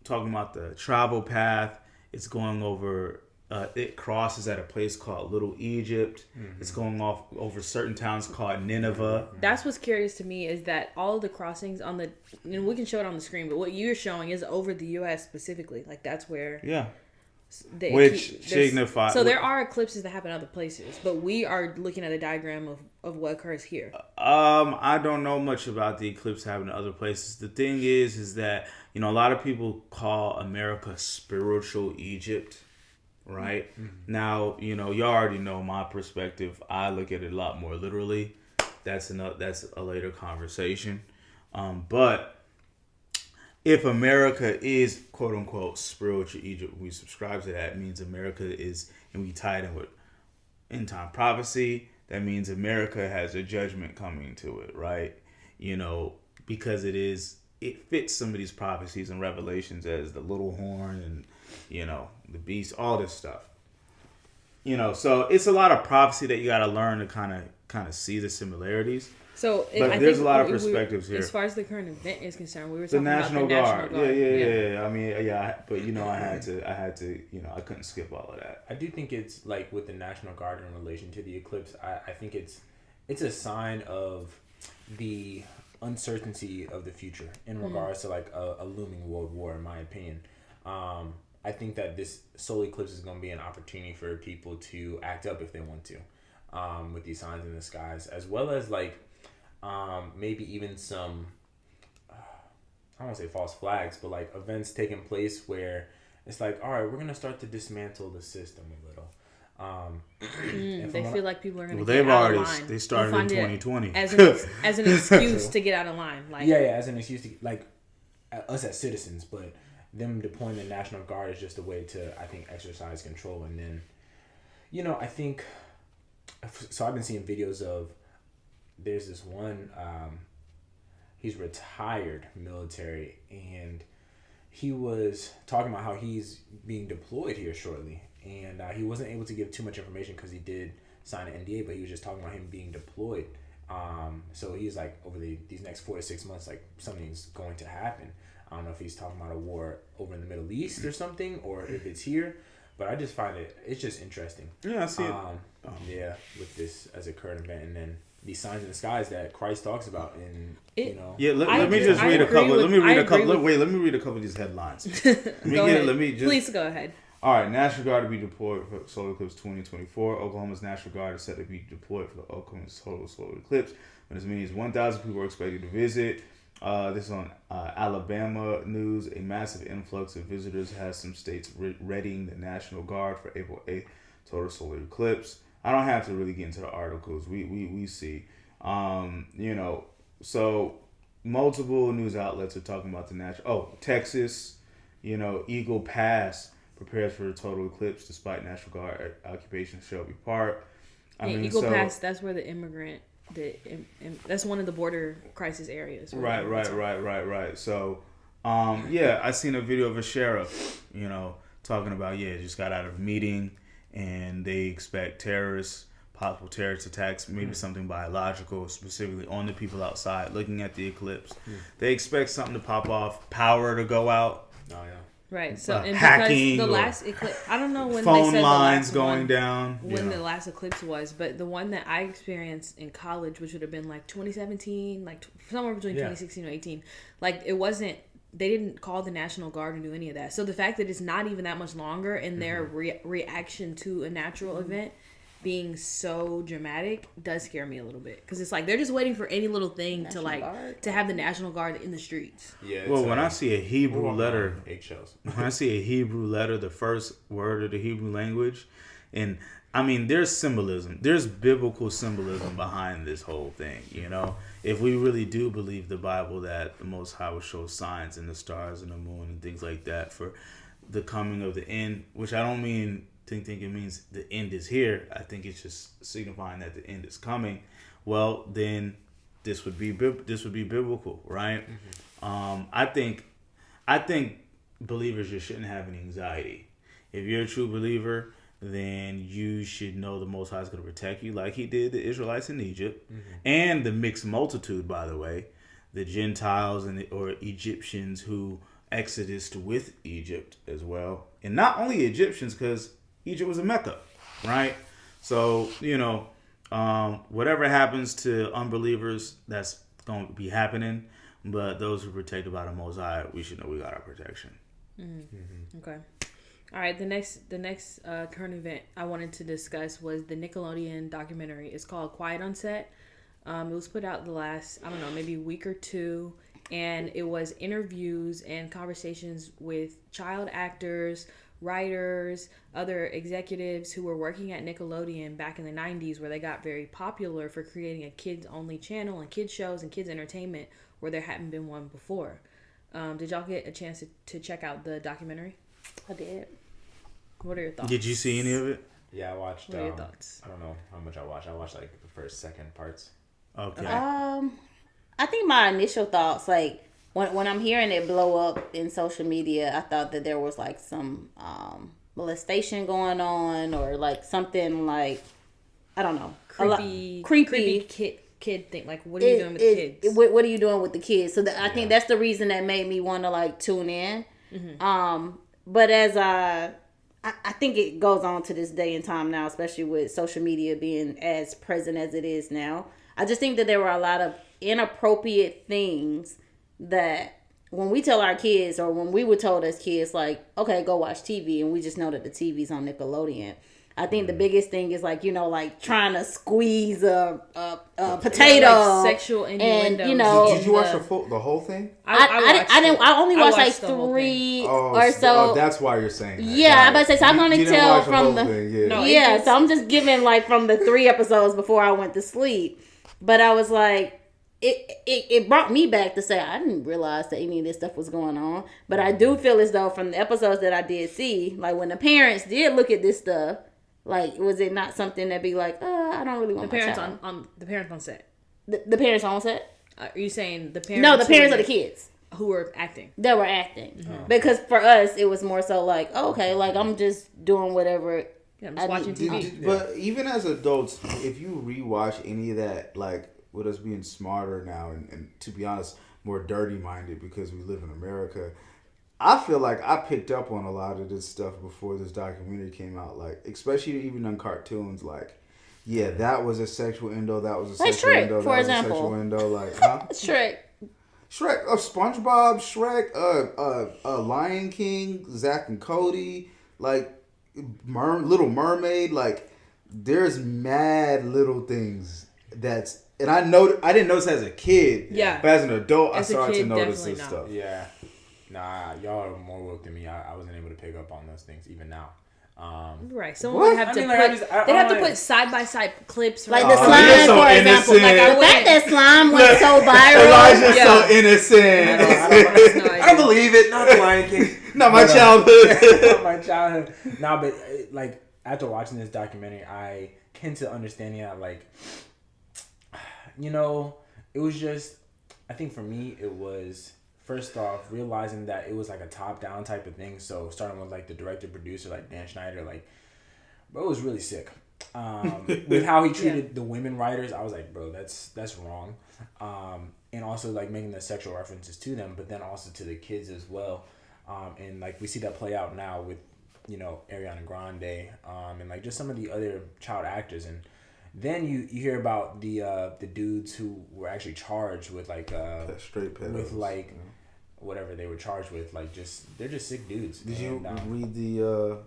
talking about the travel path. It's going over, it crosses at a place called Little Egypt. Mm-hmm. It's going off over certain towns called Nineveh. That's what's curious to me is that all of the crossings on the, we can show it on the screen, but what you're showing is over the U.S. specifically. Like that's where. Yeah. Which signifies. So there are eclipses that happen other places, but we are looking at a diagram of what occurs here. I don't know much about the eclipse happening in other places. The thing is that, a lot of people call America spiritual Egypt, right? Mm-hmm. Now, you already know my perspective. I look at it a lot more literally. That's a later conversation. But if America is quote unquote spiritual Egypt, we subscribe to that. It means America is, and we tie it in with end time prophecy. That means America has a judgment coming to it, right? Because it fits some of these prophecies and revelations as the little horn and, the beast, all this stuff. So it's a lot of prophecy that you got to learn to kind of see the similarities. So, but there's a lot of perspectives here. As far as the current event is concerned, we were the talking National about the Guard. National Guard. Yeah. I mean, but I had to, I couldn't skip all of that. I do think it's like with the National Guard in relation to the eclipse. I think it's a sign of the uncertainty of the future in regards to like a looming world war, in my opinion. I think that this solar eclipse is going to be an opportunity for people to act up if they want to, with these signs in the skies, as well as like. Maybe even some, I don't want to say false flags, but like events taking place where it's like, all right, we're going to start to dismantle the system a little. They feel like people are going to get out of line. They started in 2020. As an excuse to get out of line. Like, yeah, as an excuse to, like, us as citizens, but them deploying the National Guard is just a way to, I think, exercise control. And then, I think, so I've been seeing videos of, there's this one, he's retired military, and he was talking about how he's being deployed here shortly, and he wasn't able to give too much information because he did sign an NDA, but he was just talking about him being deployed. So he's like, over these next 4 to 6 months, like something's going to happen. I don't know if he's talking about a war over in the Middle East or something, or if it's here, but I just find it's just interesting. Yeah, I see it. Yeah, with this as a current event, and then these signs in the skies that Christ talks about Yeah, let me just read a couple. Let me read a couple of these headlines. Please go ahead. All right, National Guard to be deployed for Solar Eclipse 2024. Oklahoma's National Guard is set to be deployed for the Oklahoma's total solar eclipse, when as many as 1,000 people are expected to visit. This is on Alabama News. A massive influx of visitors has some states readying the National Guard for April 8th total solar eclipse. I don't have to really get into the articles. We see, so multiple news outlets are talking about the national. Oh, Texas, Eagle Pass prepares for the total eclipse despite National Guard occupation of Shelby Park. Eagle Pass. That's where the immigrant. That's one of the border crisis areas. Right. So, I seen a video of a sheriff, talking about just got out of a meeting. And they expect possible terrorist attacks, maybe something biological, specifically on the people outside looking at the eclipse. They expect something to pop off, power to go out. Oh, yeah. Right. So and hacking, because the last eclipse, I don't know when phone they said lines the last going one, down. when the last eclipse was, but the one that I experienced in college, which would have been like 2017, like somewhere between 2016 and 18, like it wasn't. They didn't call the National Guard and do any of that. So the fact that it's not even that much longer and their reaction to a natural event being so dramatic does scare me a little bit, because it's like they're just waiting for any little thing to have the National Guard in the streets. Yeah. Well, when I see a Hebrew letter, eggshells. when I see a Hebrew letter, the first word of the Hebrew language, and I mean, there's symbolism. There's biblical symbolism behind this whole thing, you know? If we really do believe the Bible that the Most High will show signs in the stars and the moon and things like that for the coming of the end, which I don't mean think it means the end is here. I think it's just signifying that the end is coming. Well, then this would be biblical, right? I think believers just shouldn't have any anxiety. If you're a true believer, then you should know the Most High is going to protect you, like He did the Israelites in Egypt, and the mixed multitude, by the way, the Gentiles or Egyptians who exodused with Egypt as well, and not only Egyptians, because Egypt was a Mecca, right? So, you know, whatever happens to unbelievers, that's going to be happening. But those who are protected by the Most High, we should know we got our protection. Okay. All right. The next current event I wanted to discuss was the Nickelodeon documentary. It's called Quiet on Set. It was put out the last, I don't know, maybe week or two. And it was interviews and conversations with child actors, writers, other executives who were working at Nickelodeon back in the 90s, where they got very popular for creating a kids-only channel and kids shows and kids entertainment where there hadn't been one before. Did y'all get a chance to check out the documentary? I did. What are your thoughts? Did you see any of it? Yeah, I watched. What are your thoughts? I don't know how much I watched. I watched like the first, second parts. Okay. I think my initial thoughts, like when I'm hearing it blow up in social media, I thought that there was like some molestation going on, or like something like, I don't know, creepy kid thing. Like, what are you doing with the kids? What are you doing with the kids? So I think that's the reason that made me want to like tune in. But as I think it goes on to this day and time now, especially with social media being as present as it is now. I just think that there were a lot of inappropriate things that when we tell our kids, or when we were told as kids, like, okay, go watch TV, and we just know that the TV's on Nickelodeon. I think the biggest thing is like, you know, like trying to squeeze a potato, like sexual innuendo. And, you know, did you watch the whole thing? I only watched like 3 or so. Oh, that's why you're saying that. Yeah, I'm about to say, so I can only tell from the thing, so I'm just giving like from the 3 episodes before I went to sleep. But I was like, it brought me back to say I didn't realize that any of this stuff was going on. But I do feel as though from the episodes that I did see, like when the parents did look at this stuff, like, was it not something that be like, I don't really want the parents my child. on the parents on set. The parents on set? Are you saying the parents? No, the parents of the kids who were acting. They were acting because for us it was more so like, okay, like I'm just doing whatever. Yeah, I'm just watching TV. But even as adults, if you rewatch any of that, like with us being smarter now and to be honest, more dirty minded because we live in America, I feel like I picked up on a lot of this stuff before this documentary came out. Like, especially even on cartoons, like, yeah, that was a sexual endo, that was a like sexual Shrek, endo, for that was example. a sexual endo, like, huh? Shrek, SpongeBob, Shrek, Lion King, Zack and Cody, like, Little Mermaid, like, there's mad little things that's, and I didn't notice as a kid, yeah, but as an adult, as I started kid, to notice definitely this not. stuff. Yeah. Nah, y'all are more woke than me. I wasn't able to pick up on those things even now. Right. Someone would have to they have to put side by side clips. like from the slime, so for example. innocent. Like the fact that slime went so viral. Elijah's so innocent. I don't believe it. Not the Lion King. Not my childhood. Not my childhood. Nah, but like after watching this documentary, I came to understanding that, like, you know, it was just, I think for me it was, first off, realizing that it was like a top-down type of thing. So starting with like the director-producer, like Dan Schneider, like, bro, it was really sick. With how he treated the women writers, I was like, bro, that's wrong. And also like making the sexual references to them, but then also to the kids as well. And like we see that play out now with, Ariana Grande, and like just some of the other child actors. And then you hear about the dudes who were actually charged with like straight pedos, with like whatever they were charged with, like they're just sick dudes. Did you read the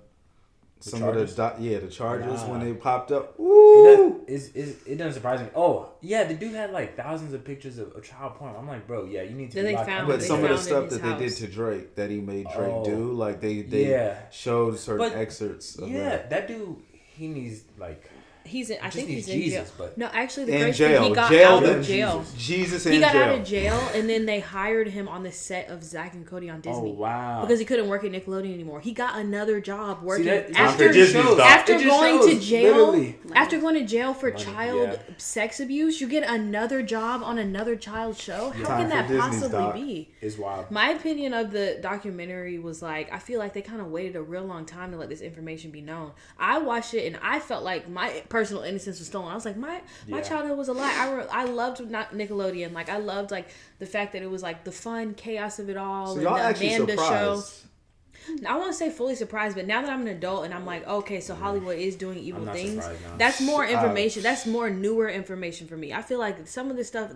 some charges? of the charges when they popped up? It doesn't surprise me. Oh yeah, the dude had like thousands of pictures of child porn. I'm like, bro, yeah, you need to. Then be they locked found- up. But they some of the found in stuff his that they did house. to Drake, that he made Drake do, like they showed certain excerpts of that dude, he needs like. I think needs he's in Jesus, jail. but- No, actually, the in crazy jail. thing, he got Jail out then of jail. Jesus in He got jail. out of jail, and then they hired him on the set of Zack and Cody on Disney. Oh wow! Because he couldn't work at Nickelodeon anymore. He got another job working that- after After Disney's Doc. after It just going shows, to jail. literally. After going to jail for Money, child yeah. sex abuse, you get another job on another child show. How Time can for that Disney's Doc. possibly be? It's wild. My opinion of the documentary was like, I feel like they kind of waited a real long time to let this information be known. I watched it and I felt like my personal innocence was stolen. I was like, my childhood was a lie. I loved not Nickelodeon. Like I loved like the fact that it was like the fun chaos of it all, So and y'all the actually Amanda show. surprised. I won't say fully surprised, but now that I'm an adult and I'm like, okay, so Hollywood is doing evil I'm not things. surprised now. That's more information. That's more newer information for me. I feel like some of this stuff.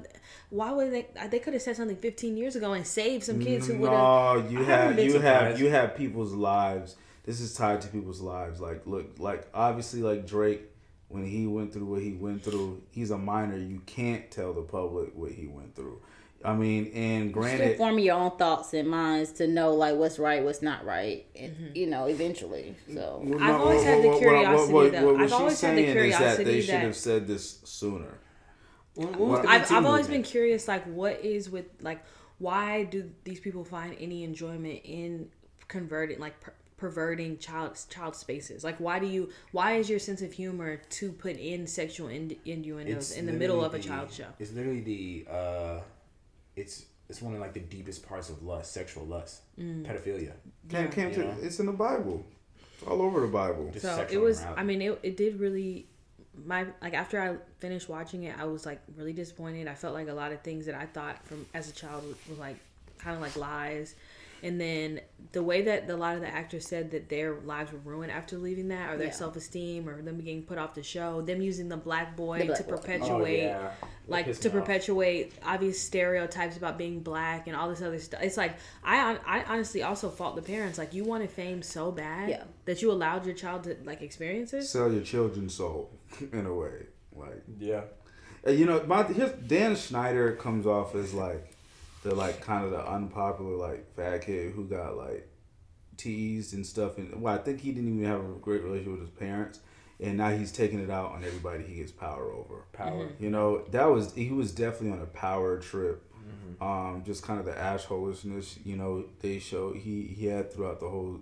Why would they could have said something 15 years ago and saved some kids who would have. No, you have people's lives. This is tied to people's lives. Like, look, like obviously, like Drake, when he went through what he went through, he's a minor. You can't tell the public what he went through. I mean, and Still granted, forming your own thoughts and minds to know like what's right, what's not right, and, eventually. So I've always had the curiosity, though. I've always had the is that curiosity they should that- have said this sooner. I've always been curious, like, what is with, like, why do these people find any enjoyment in converting, like, perverting child spaces? Like, why is your sense of humor to put in sexual innuendos in the middle of a child show? It's literally it's one of like the deepest parts of lust, sexual lust, pedophilia. It's in the Bible. It's all over the Bible. Just So sexual it was. immorality. I mean, it did really. After I finished watching it, I was like really disappointed. I felt like a lot of things that I thought from as a child was like kind of like lies. And then the way that a lot of the actors said that their lives were ruined after leaving that, or their self-esteem, or them getting put off the show, them using the black boy to perpetuate, perpetuate obvious stereotypes about being black and all this other stuff. It's like I honestly also fault the parents. Like, you wanted fame so bad that you allowed your child to like experience it. Sell your children's soul in a way. Like, Yeah. here's Dan Schneider comes off as like the like kind of the unpopular like fat kid who got like teased and stuff, and I think he didn't even have a great relationship with his parents, and now he's taking it out on everybody he gets power over. He was definitely on a power trip. Just kind of the assholishness they show he had throughout the whole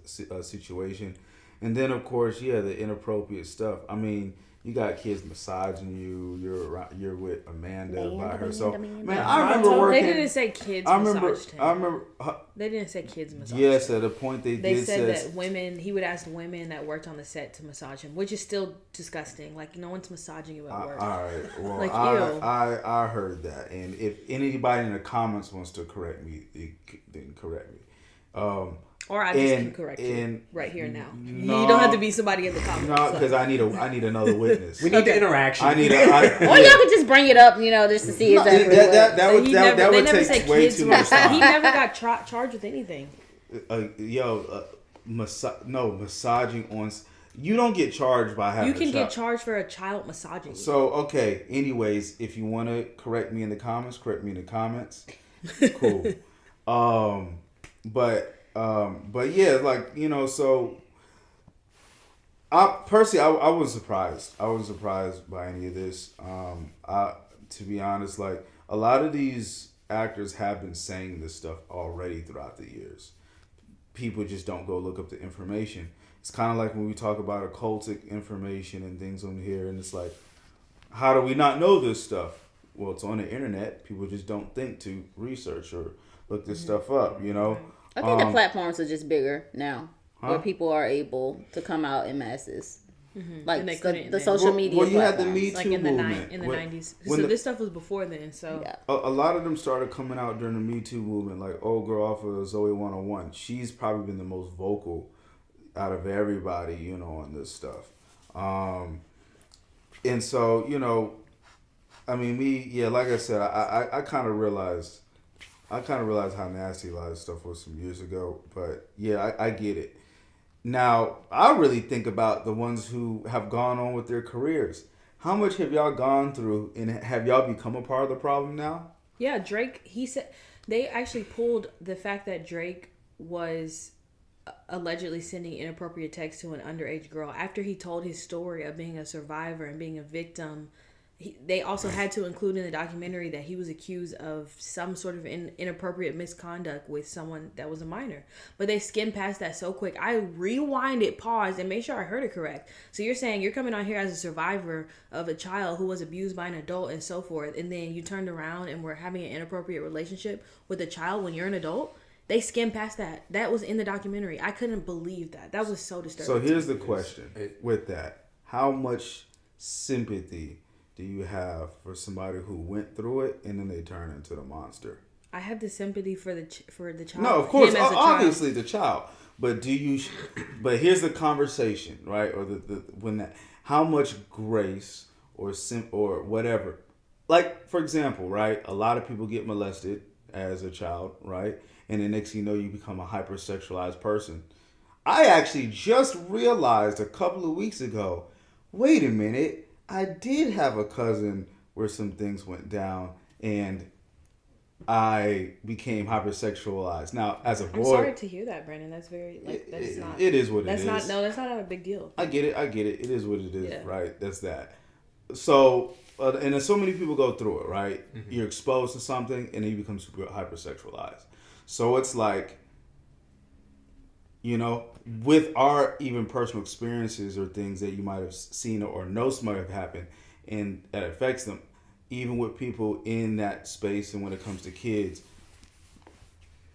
situation, and then of course the inappropriate stuff. I mean, you got kids massaging you. You're with Amanda by herself. Man, I remember working. They didn't say kids massaged him. I remember. They didn't say kids massaged Yes, him. at a point they They did said say that women. He would ask women that worked on the set to massage him, which is still disgusting. Like, no one's massaging you at work. All right. Well, Like, ew. I heard that, and if anybody in the comments wants to correct me, then correct me. Or I just can correct you right here now. No, you don't have to be somebody in the comments. No, because I need another witness. We need the interaction. or y'all could just bring it up, just to see exactly. That would never take way too much He time. never got charged with anything. Massaging on. You don't get charged by having. You can a get child. charged for a child massaging you. So okay. Anyways, if you want to correct me in the comments, correct me in the comments. Cool. But yeah, like so. I personally, I was surprised. I wasn't surprised by any of this. To be honest, like a lot of these actors have been saying this stuff already throughout the years. People just don't go look up the information. It's kind of like when we talk about occultic information and things on here, and it's like, how do we not know this stuff? Well, it's on the internet. People just don't think to research or look this stuff up, I think the platforms are just bigger now, where people are able to come out in masses. like And they the couldn't social Well, media. well, you had the platforms. Me like Too in the movement. in the When- 90s. when So the- this stuff was before then. So Yeah. a lot of them started coming out during the Me Too movement, like old girl off of Zoe 101. She's probably been the most vocal out of everybody, you know, on this stuff. And so, you know, I mean, like I said, I kind of realized how nasty a lot of stuff was some years ago. But yeah, I get it. Now, I really think about the ones who have gone on with their careers. How much have y'all gone through, and have y'all become a part of the problem now? yeah, Drake. He said they actually pulled the fact that Drake was allegedly sending inappropriate texts to an underage girl after he told his story of being a survivor and being a victim. They also had to include in the documentary that he was accused of some sort of inappropriate misconduct with someone that was a minor. But they skimmed past that so quick. I rewinded, paused, and made sure I heard it correct. So you're saying you're coming on here as a survivor of a child who was abused by an adult and so forth, and then you turned around and were having an inappropriate relationship with a child when you're an adult? They skimmed past that. That was in the documentary. I couldn't believe that. That was so disturbing. So here's the question with that. How much sympathy do you have for somebody who went through it and then they turn into the monster? I have the sympathy for the child. No, of course, him as a obviously the child. But do you? But here's the conversation, right? Or how much grace or whatever. Like, for example, right? A lot of people get molested as a child, right? And the next thing you know, you become a hypersexualized person. I actually just realized a couple of weeks ago, wait a minute, I did have a cousin where some things went down and I became hypersexualized. Now, as a boy... I'm sorry to hear that, Brandon. That's very... that's not... It is what that's it not, is. No, that's not a big deal. I get it. It is what it is, Yeah. right? That's that. So, and then so many people go through it, right? Mm-hmm. You're exposed to something and then you become super hypersexualized. So it's like, you know, with our even personal experiences or things that you might have seen or know might have happened and that affects them, even with people in that space and when it comes to kids,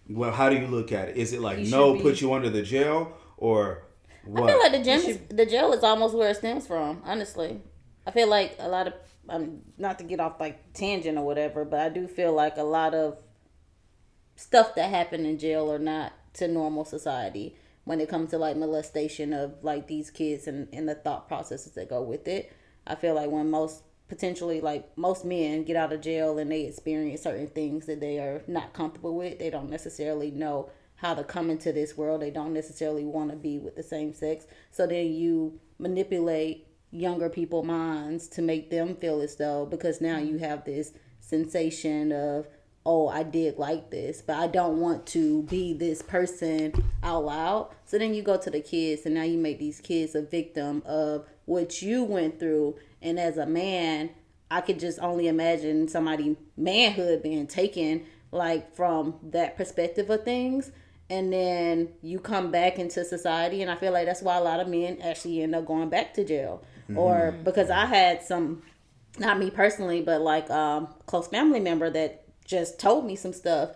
well, how do you look at it? Is it like, put you under the jail or what? I feel like the jail is almost where it stems from, honestly. I feel like a lot of, not to get off like tangent or whatever, but I do feel like a lot of stuff that happened in jail are not to normal society when it comes to like molestation of like these kids and the thought processes that go with it. I feel like when most men get out of jail and they experience certain things that they are not comfortable with, they don't necessarily know how to come into this world. They don't necessarily want to be with the same sex. So then you manipulate younger people's minds to make them feel as though, because now you have this sensation of, oh, I did like this, but I don't want to be this person out loud. So then you go to the kids, and now you make these kids a victim of what you went through. And as a man, I could just only imagine somebody's manhood being taken like from that perspective of things. And then you come back into society, and I feel like that's why a lot of men actually end up going back to jail. Mm-hmm. Or because I had some, not me personally, but like close family member that just told me some stuff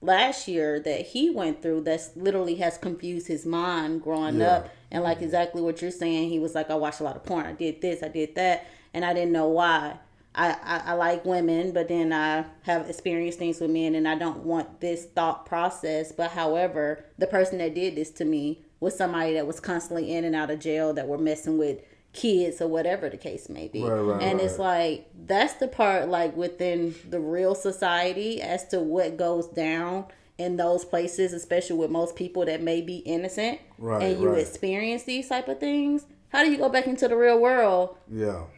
last year that he went through that's literally has confused his mind growing up. And like exactly what you're saying, he was like, I watched a lot of porn, I did this, I did that, and I didn't know why. I like women, but then I have experienced things with men, and I don't want this thought process. But however, the person that did this to me was somebody that was constantly in and out of jail, that were messing with kids or whatever the case may be. Right. It's like, that's the part like within the real society as to what goes down in those places, especially with most people that may be innocent, and you experience these type of things. How do you go back into the real world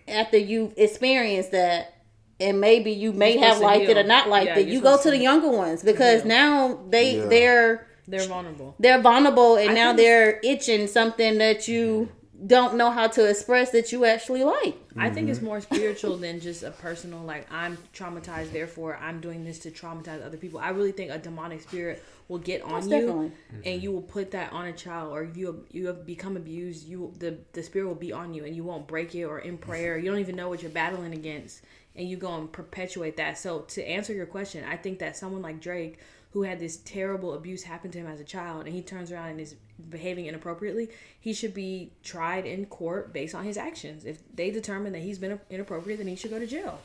after you've experienced that? And maybe you may have liked it or not liked it. You go to the younger ones because now they're vulnerable. They're vulnerable, and now they're itching something that you don't know how to express that you actually like. I think it's more spiritual than just a personal, like, I'm traumatized, therefore I'm doing this to traumatize other people. I really think a demonic spirit will get on you, and you will put that on a child, or if you have become abused, the spirit will be on you, and you won't break it, or in prayer you don't even know what you're battling against, and you go and perpetuate that. So to answer your question, I think that someone like Drake, who had this terrible abuse happen to him as a child, and he turns around and is behaving inappropriately, he should be tried in court based on his actions. If they determine that he's been inappropriate, then he should go to jail.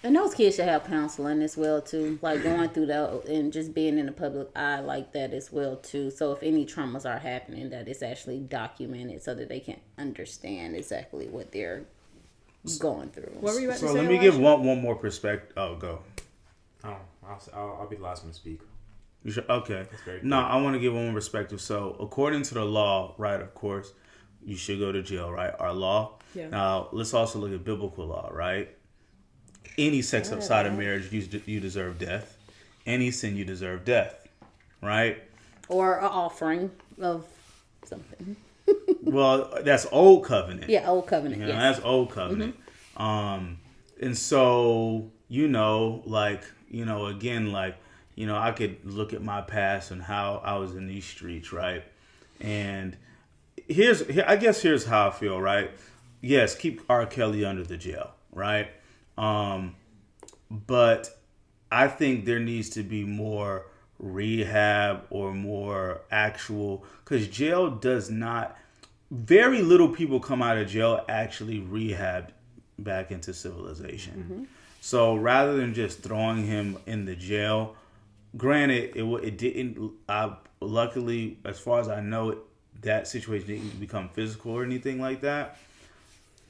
And those kids should have counseling as well too, like going through that and just being in the public eye like that as well too. So if any traumas are happening, that it's actually documented so that they can understand exactly what they're going through. What were you about to So say? let me give one more perspective. Oh, go. Oh, I'll be the last one to speak. You should. Okay. That's very No, clear. I want to give one more perspective. So according to the law, right? Of course, you should go to jail, right? Our law. Yeah. Now let's also look at biblical law, right? Any sex outside of marriage, you deserve death. Any sin, you deserve death, right? Or an offering of something. Well, that's old covenant. Yeah, old covenant. You know, Yes. that's old covenant. And so, again, I could look at my past and how I was in these streets, right? And I guess here's how I feel, right? Yes, keep R. Kelly under the jail, right? But I think there needs to be more rehab or more actual, because jail does not, very little people come out of jail actually rehabbed back into civilization. So rather than just throwing him in the jail, granted, it didn't, luckily, as far as I know, that situation didn't become physical or anything like that.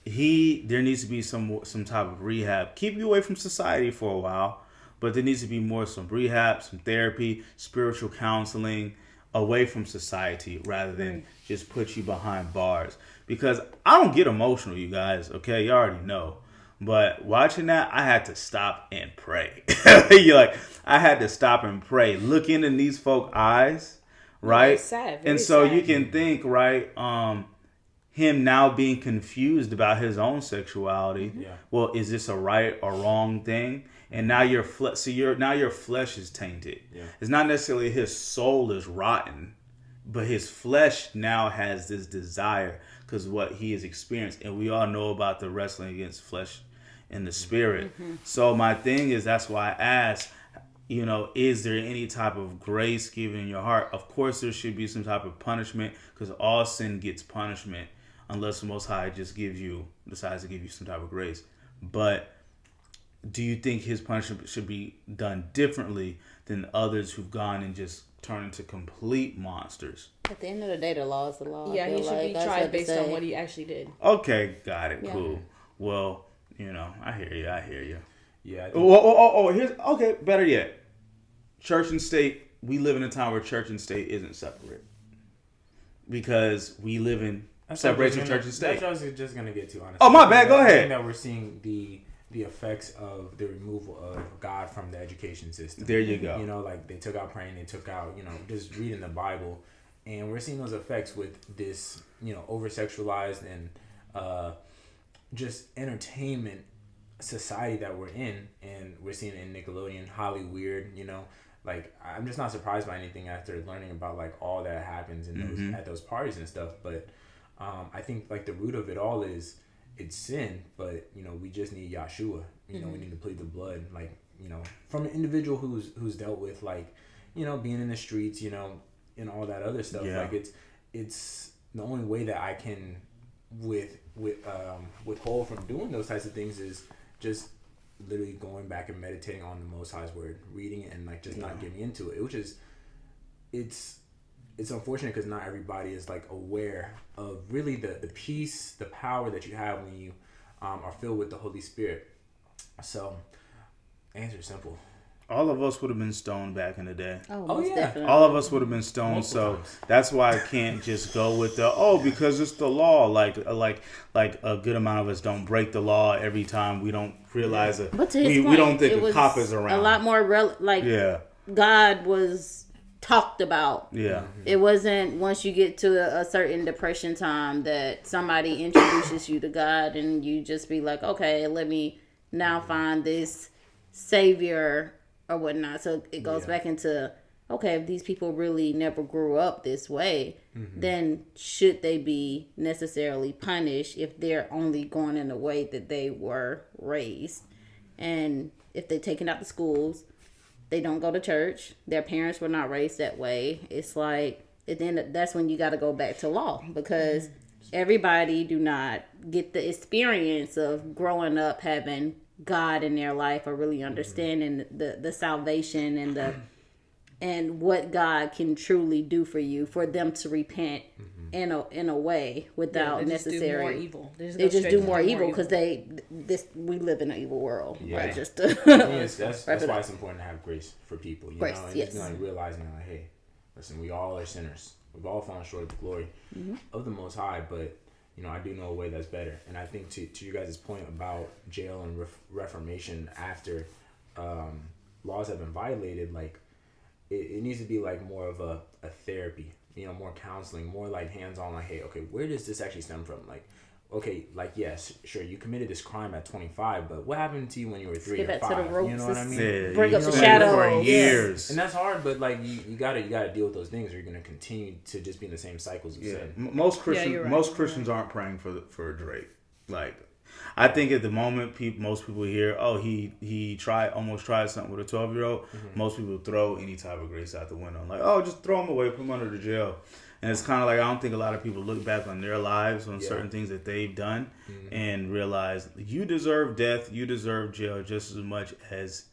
There needs to be some type of rehab. Keep you away from society for a while, but there needs to be some rehab, some therapy, spiritual counseling away from society rather than just put you behind bars. Because I don't get emotional, you guys, okay? You already know. But watching that, I had to stop and pray. I had to stop and pray. Look into these folk eyes, right? Very sad, very and so sad. you can think, right, him now being confused about his own sexuality. Yeah. Well, is this a right or wrong thing? And now your flesh is tainted. Yeah. It's not necessarily his soul is rotten, but his flesh now has this desire because what he has experienced, and we all know about the wrestling against flesh and the spirit. So my thing is, that's why I asked, is there any type of grace given in your heart? Of course, there should be some type of punishment because all sin gets punishment unless the Most High just decides to give you some type of grace. But do you think his punishment should be done differently than others who've gone and just turned into complete monsters? At the end of the day, the law is the law. Yeah, he should be tried based on what he actually did. Okay, got it. Yeah. Cool. Well, I hear you. Yeah. I think- Here's better yet. Church and state, we live in a time where church and state isn't separate. Because we live in separation of church and state. That's what I was just gonna get to, honestly. Oh, my bad, go I ahead. think that we're seeing the effects of the removal of God from the education system. There you go. They took out praying, they took out, just reading the Bible. And we're seeing those effects with this, over-sexualized and just entertainment society that we're in. And we're seeing it in Nickelodeon, highly weird, I'm just not surprised by anything after learning about, all that happens in those at those parties and stuff. But I think, the root of it all is it's sin, but, we just need Yahshua. We need to plead the blood, from an individual who's dealt with, being in the streets, and all that other stuff. Yeah. It's the only way that I can withhold from doing those types of things is just literally going back and meditating on the Most High's word, reading it, and not giving into it. Which is, it's unfortunate because not everybody is aware of really the peace, the power that you have when you are filled with the Holy Spirit. So, answer simple. All of us would have been stoned back in the day. Oh, Oh, most yeah. definitely. All of us would have been stoned, Multiple so times. that's why I can't just go with because it's the law. Like a good amount of us don't break the law every time. We don't realize it. But to his We point, don't think it a was cop is around. a lot more Yeah, God was talked about. yeah. It wasn't once you get to a certain depression time that somebody introduces you to God and you just be like, okay, let me now find this savior or whatnot. So it goes back into, okay, if these people really never grew up this way, then should they be necessarily punished if they're only going in the way that they were raised? And if they're taken out the schools, They don't go to church. Their parents were not raised that way. It's like, and then that's when you got to go back to law, because everybody do not get the experience of growing up having God in their life, or really understanding the salvation and what God can truly do for you, for them to repent in a way without necessary do more evil. They just do more evil because we live in an evil world. Yeah. Right? Just that's why it's important to have grace for people. You know, and just like realizing like, hey, listen, we all are sinners. We've all fallen short of the glory of the Most High, but you know, I do know a way that's better. And I think to you guys' point about jail and reformation after laws have been violated, like it needs to be like more of a therapy, you know, more counseling, more like hands-on, like, hey, okay, where does this actually stem from? Like, okay, like, yes, sure, you committed this crime at 25, but what happened to you when you were 3 or 5? You know what I mean? Yeah, bring up the for shadows. years. And that's hard, but like you gotta deal with those things, or you're gonna continue to just be in the same cycles of sin. Most Christians aren't praying for Drake. Like, I think at the moment, most people hear, oh, he almost tried something with a 12-year-old. Most people throw any type of grace out the window. Like, oh, just throw him away, put him under the jail. And it's kind of like, I don't think a lot of people look back on their lives, on certain things that they've done, and realize you deserve death, you deserve jail just as much as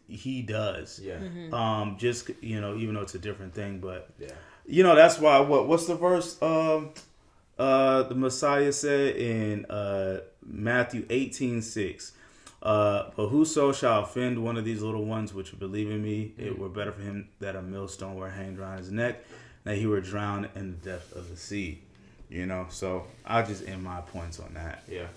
he does. Yeah. Just, you know, even though it's a different thing, but you know, that's why what's the verse the Messiah said in Matthew 18:6. But whoso shall offend one of these little ones which believe in me, it were better for him that a millstone were hanged around his neck, that he were drowned in the depth of the sea. You know, so I'll just end my points on that. Yeah.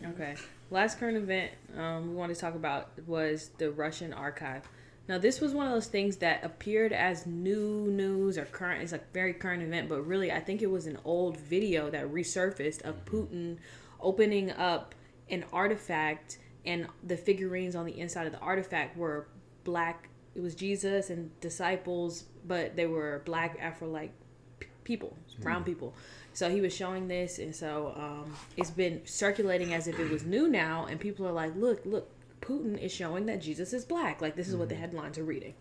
Okay. Last current event we wanted to talk about was the Russian archive. Now, this was one of those things that appeared as new news or current. It's a very current event, but really, I think it was an old video that resurfaced of Putin opening up an artifact, and the figurines on the inside of the artifact were black. It was Jesus and disciples, but they were black Afro-like people, brown people. So he was showing this, and so it's been circulating as if it was new now, and people are like, look, Putin is showing that Jesus is black. Like, this is what the headlines are reading.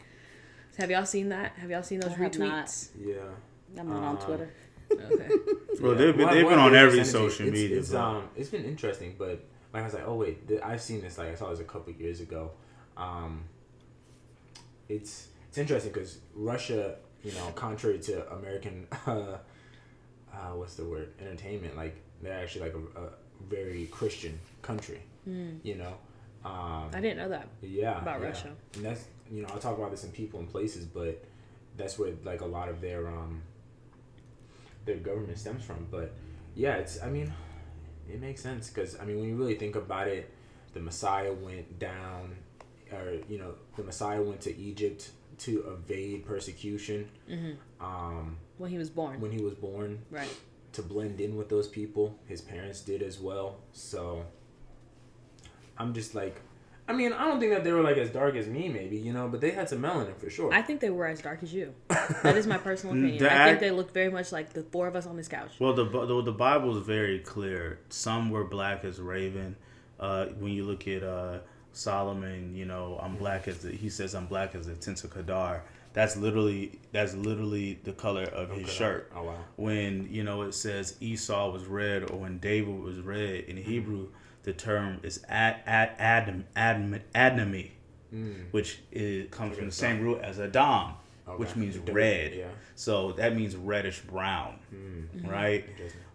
So have y'all seen that? Have y'all seen those retweets? Yeah. I'm not on Twitter. Okay. Well, they've been on every social media. It's been interesting, but like I was like, oh wait, I've seen this. Like I saw this a couple of years ago. It's interesting because Russia, you know, contrary to American, what's the word, entertainment, like they're actually like a very Christian country. You know. I didn't know that. About Russia. And that's, you know, I'll talk about this in People and Places, but that's where like a lot of their government stems from. But yeah, it makes sense because I mean, when you really think about it, the Messiah went down, or you know, the Messiah went to Egypt to evade persecution. When he was born. Right. To blend in with those people, his parents did as well. So I'm just like, I mean, I don't think that they were like as dark as me, maybe, you know, but they had some melanin for sure. I think they were as dark as you. That is my personal opinion. I think they looked very much like the four of us on this couch. Well, the Bible is very clear. Some were black as raven. When you look at Solomon, you know, he says I'm black as the tents of Kedar. That's literally the color of his shirt. Oh wow. When, you know, it says Esau was red, or when David was red, in Hebrew, the term is adnami, which comes from the same root as Adam, which means red. Yeah. So that means reddish brown, right?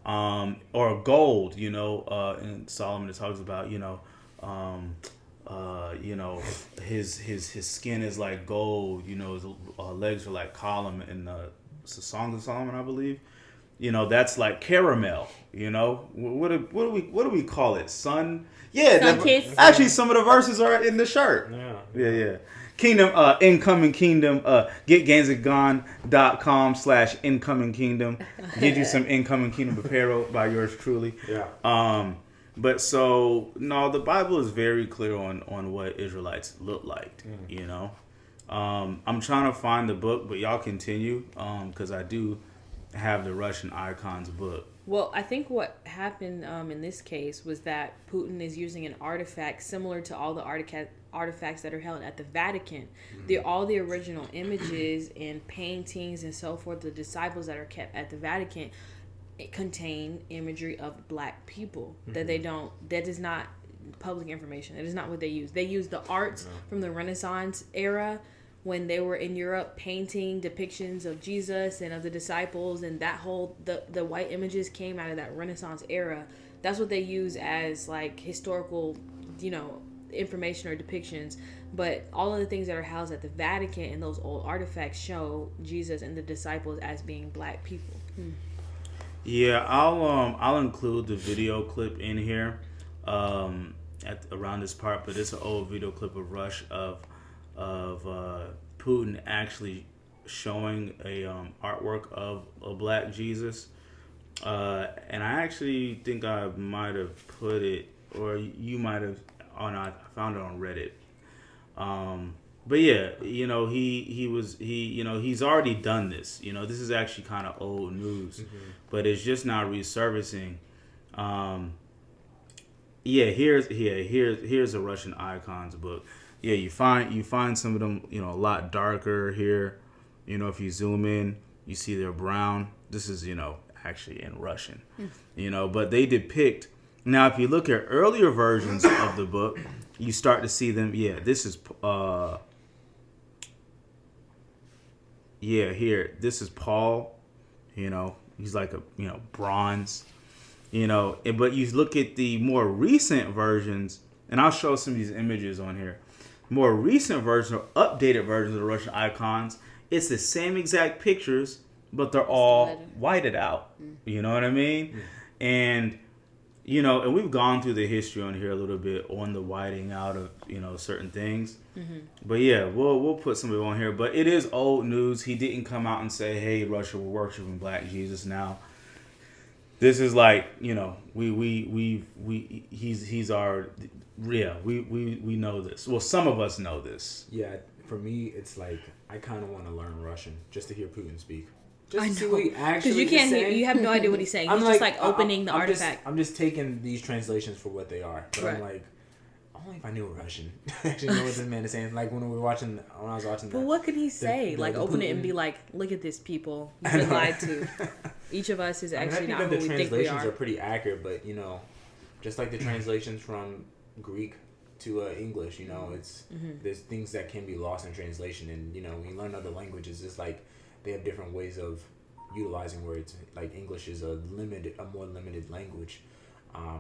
Or gold. You know, in Solomon it talks about, you know, his skin is like gold. You know, his legs are like column in the Song of Solomon, I believe. You know, that's like caramel. You know, what do we call it? Sun kiss. Actually, some of the verses are in the shirt. Yeah. Kingdom, incoming kingdom. GetGainsofGone.com/incoming kingdom. Get you some incoming kingdom apparel by yours truly. Yeah. But so no, the Bible is very clear on what Israelites look like. You know, I'm trying to find the book, but y'all continue because I do have the Russian icons book. Well, I think what happened in this case was that Putin is using an artifact similar to all the artifacts that are held at the Vatican. All the original images and paintings and so forth, the disciples that are kept at the Vatican, it contain imagery of black people that is not public information. It is not what they use. They use the arts from the Renaissance era when they were in Europe painting depictions of Jesus and of the disciples, and that whole the white images came out of that Renaissance era. That's what they use as like historical, information or depictions. But all of the things that are housed at the Vatican and those old artifacts show Jesus and the disciples as being black people. Yeah, I'll include the video clip in here around this part, but it's an old video clip of Putin actually showing a artwork of a black Jesus, and I actually think I might have put it, or you might have. Oh no, I found it on Reddit. But yeah, he's already done this. This is actually kind of old news, but it's just now resurfacing. Here's a Russian icons book. Yeah, you find some of them, a lot darker here. If you zoom in, you see they're brown. This is, actually in Russian. But they depict. Now, if you look at earlier versions of the book, you start to see them. Yeah, this is here. This is Paul. He's like a bronze. But you look at the more recent versions, and I'll show some of these images on here. More recent versions or updated versions of the Russian icons, it's the same exact pictures, but they're all whited out. You know what I mean? And and we've gone through the history on here a little bit on the whiting out of certain things. But yeah, we'll put some of it on here. But it is old news. He didn't come out and say, "Hey, Russia, we're worshiping Black Jesus now." This is like he's our we know this. Well, some of us know this. Yeah, for me, it's like I kind of want to learn Russian just to hear Putin speak. I know, because you can't hear. You have no idea what he's saying. He's just like opening the artifact. I'm just taking these translations for what they are. But I'm like, only if I knew Russian, actually know what this man is saying. Like when I was watching. But what could he say? Like open it and be like, "Look at this, people. You've been lied to. Each of us is actually not who we think we are." The translations are pretty accurate, but just like the translations from Greek to English, it's there's things that can be lost in translation, and when you learn other languages, it's like they have different ways of utilizing words. Like English is a more limited language. I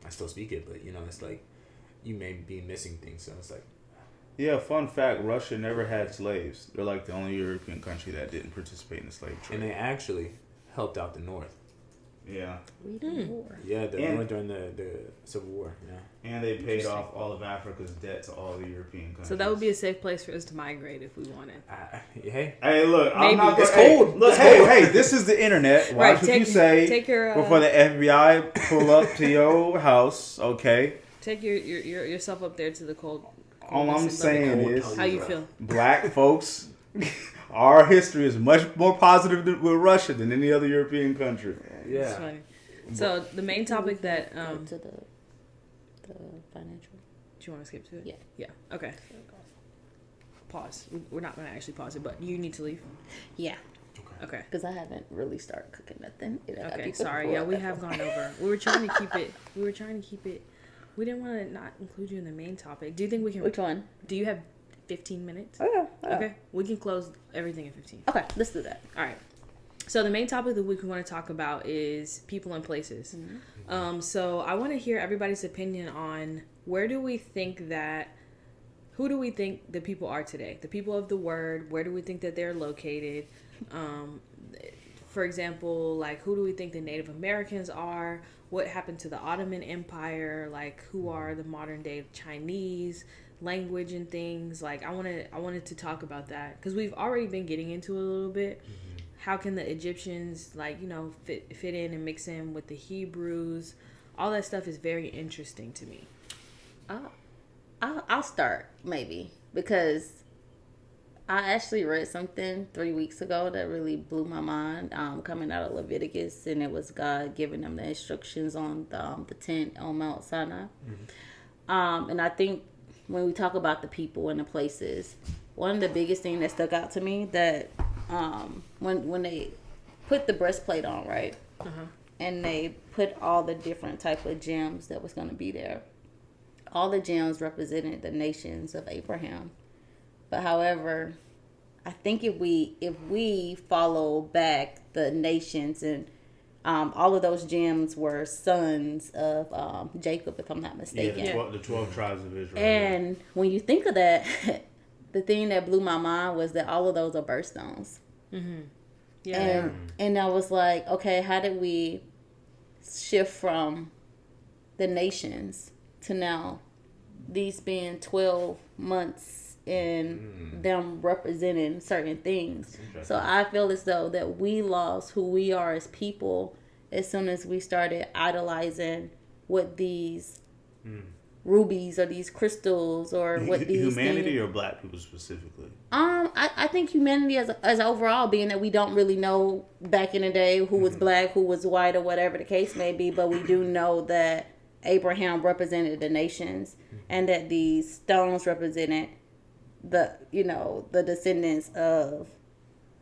still speak it, but it's like you may be missing things. So it's like, yeah. Fun fact: Russia never had slaves. They're like the only European country that didn't participate in the slave trade. And they actually helped out the North. Yeah. Yeah, North during the Civil War. Yeah. And they paid off all of Africa's debt to all the European countries. So that would be a safe place for us to migrate if we wanted. Hey, look, maybe. I'm not. It's cold. Look, hey, this is the internet. Watch what you say take your, before the FBI pull up to your house. Okay. Take yourself up there to the cold. All I'm saying is, how you feel? Black folks, our history is much more positive with Russia than any other European country. Yeah. It's funny. So the main topic that to the financial. Do you want to skip to it? Yeah. Yeah. Okay. Pause. We're not going to actually pause it, but you need to leave. Yeah. Okay. Because I haven't really started cooking nothing. Okay. Sorry. Yeah, we have gone over. We were trying to keep it. We didn't want to not include you in the main topic. Do you think we can? Which one? Do you have 15 minutes? Okay. We can close everything in 15. Okay. Let's do that. All right. So the main topic of the week we want to talk about is people and places. So I want to hear everybody's opinion on who do we think the people are today? The people of the word, where do we think that they're located? For example, like who do we think the Native Americans are? What happened to the Ottoman Empire? Like who are the modern day Chinese? Language and things. Like I wanted to talk about that because we've already been getting into it a little bit. How can the Egyptians fit in and mix in with the Hebrews? All that stuff is very interesting to me. I'll start maybe because I actually read something 3 weeks ago that really blew my mind. Coming out of Leviticus, and it was God giving them the instructions on the tent on Mount Sinai. And I think when we talk about the people and the places, one of the biggest things that stuck out to me that when they put the breastplate on, right, and they put all the different type of gems that was going to be there, all the gems represented the nations of Abraham. But however, I think if we follow back the nations, and all of those gems were sons of Jacob, if I'm not mistaken. Yeah, the 12 tribes of Israel. And when you think of that, the thing that blew my mind was that all of those are birthstones. Yeah. And I was like, okay, how did we shift from the nations to now these being 12 months and them representing certain things? So I feel as though that we lost who we are as people as soon as we started idolizing what these rubies or these crystals or what these humanity things. Or black people specifically. I think humanity as overall, being that we don't really know back in the day who was black, who was white, or whatever the case may be, but we do know that Abraham represented the nations, and that these stones represented the descendants of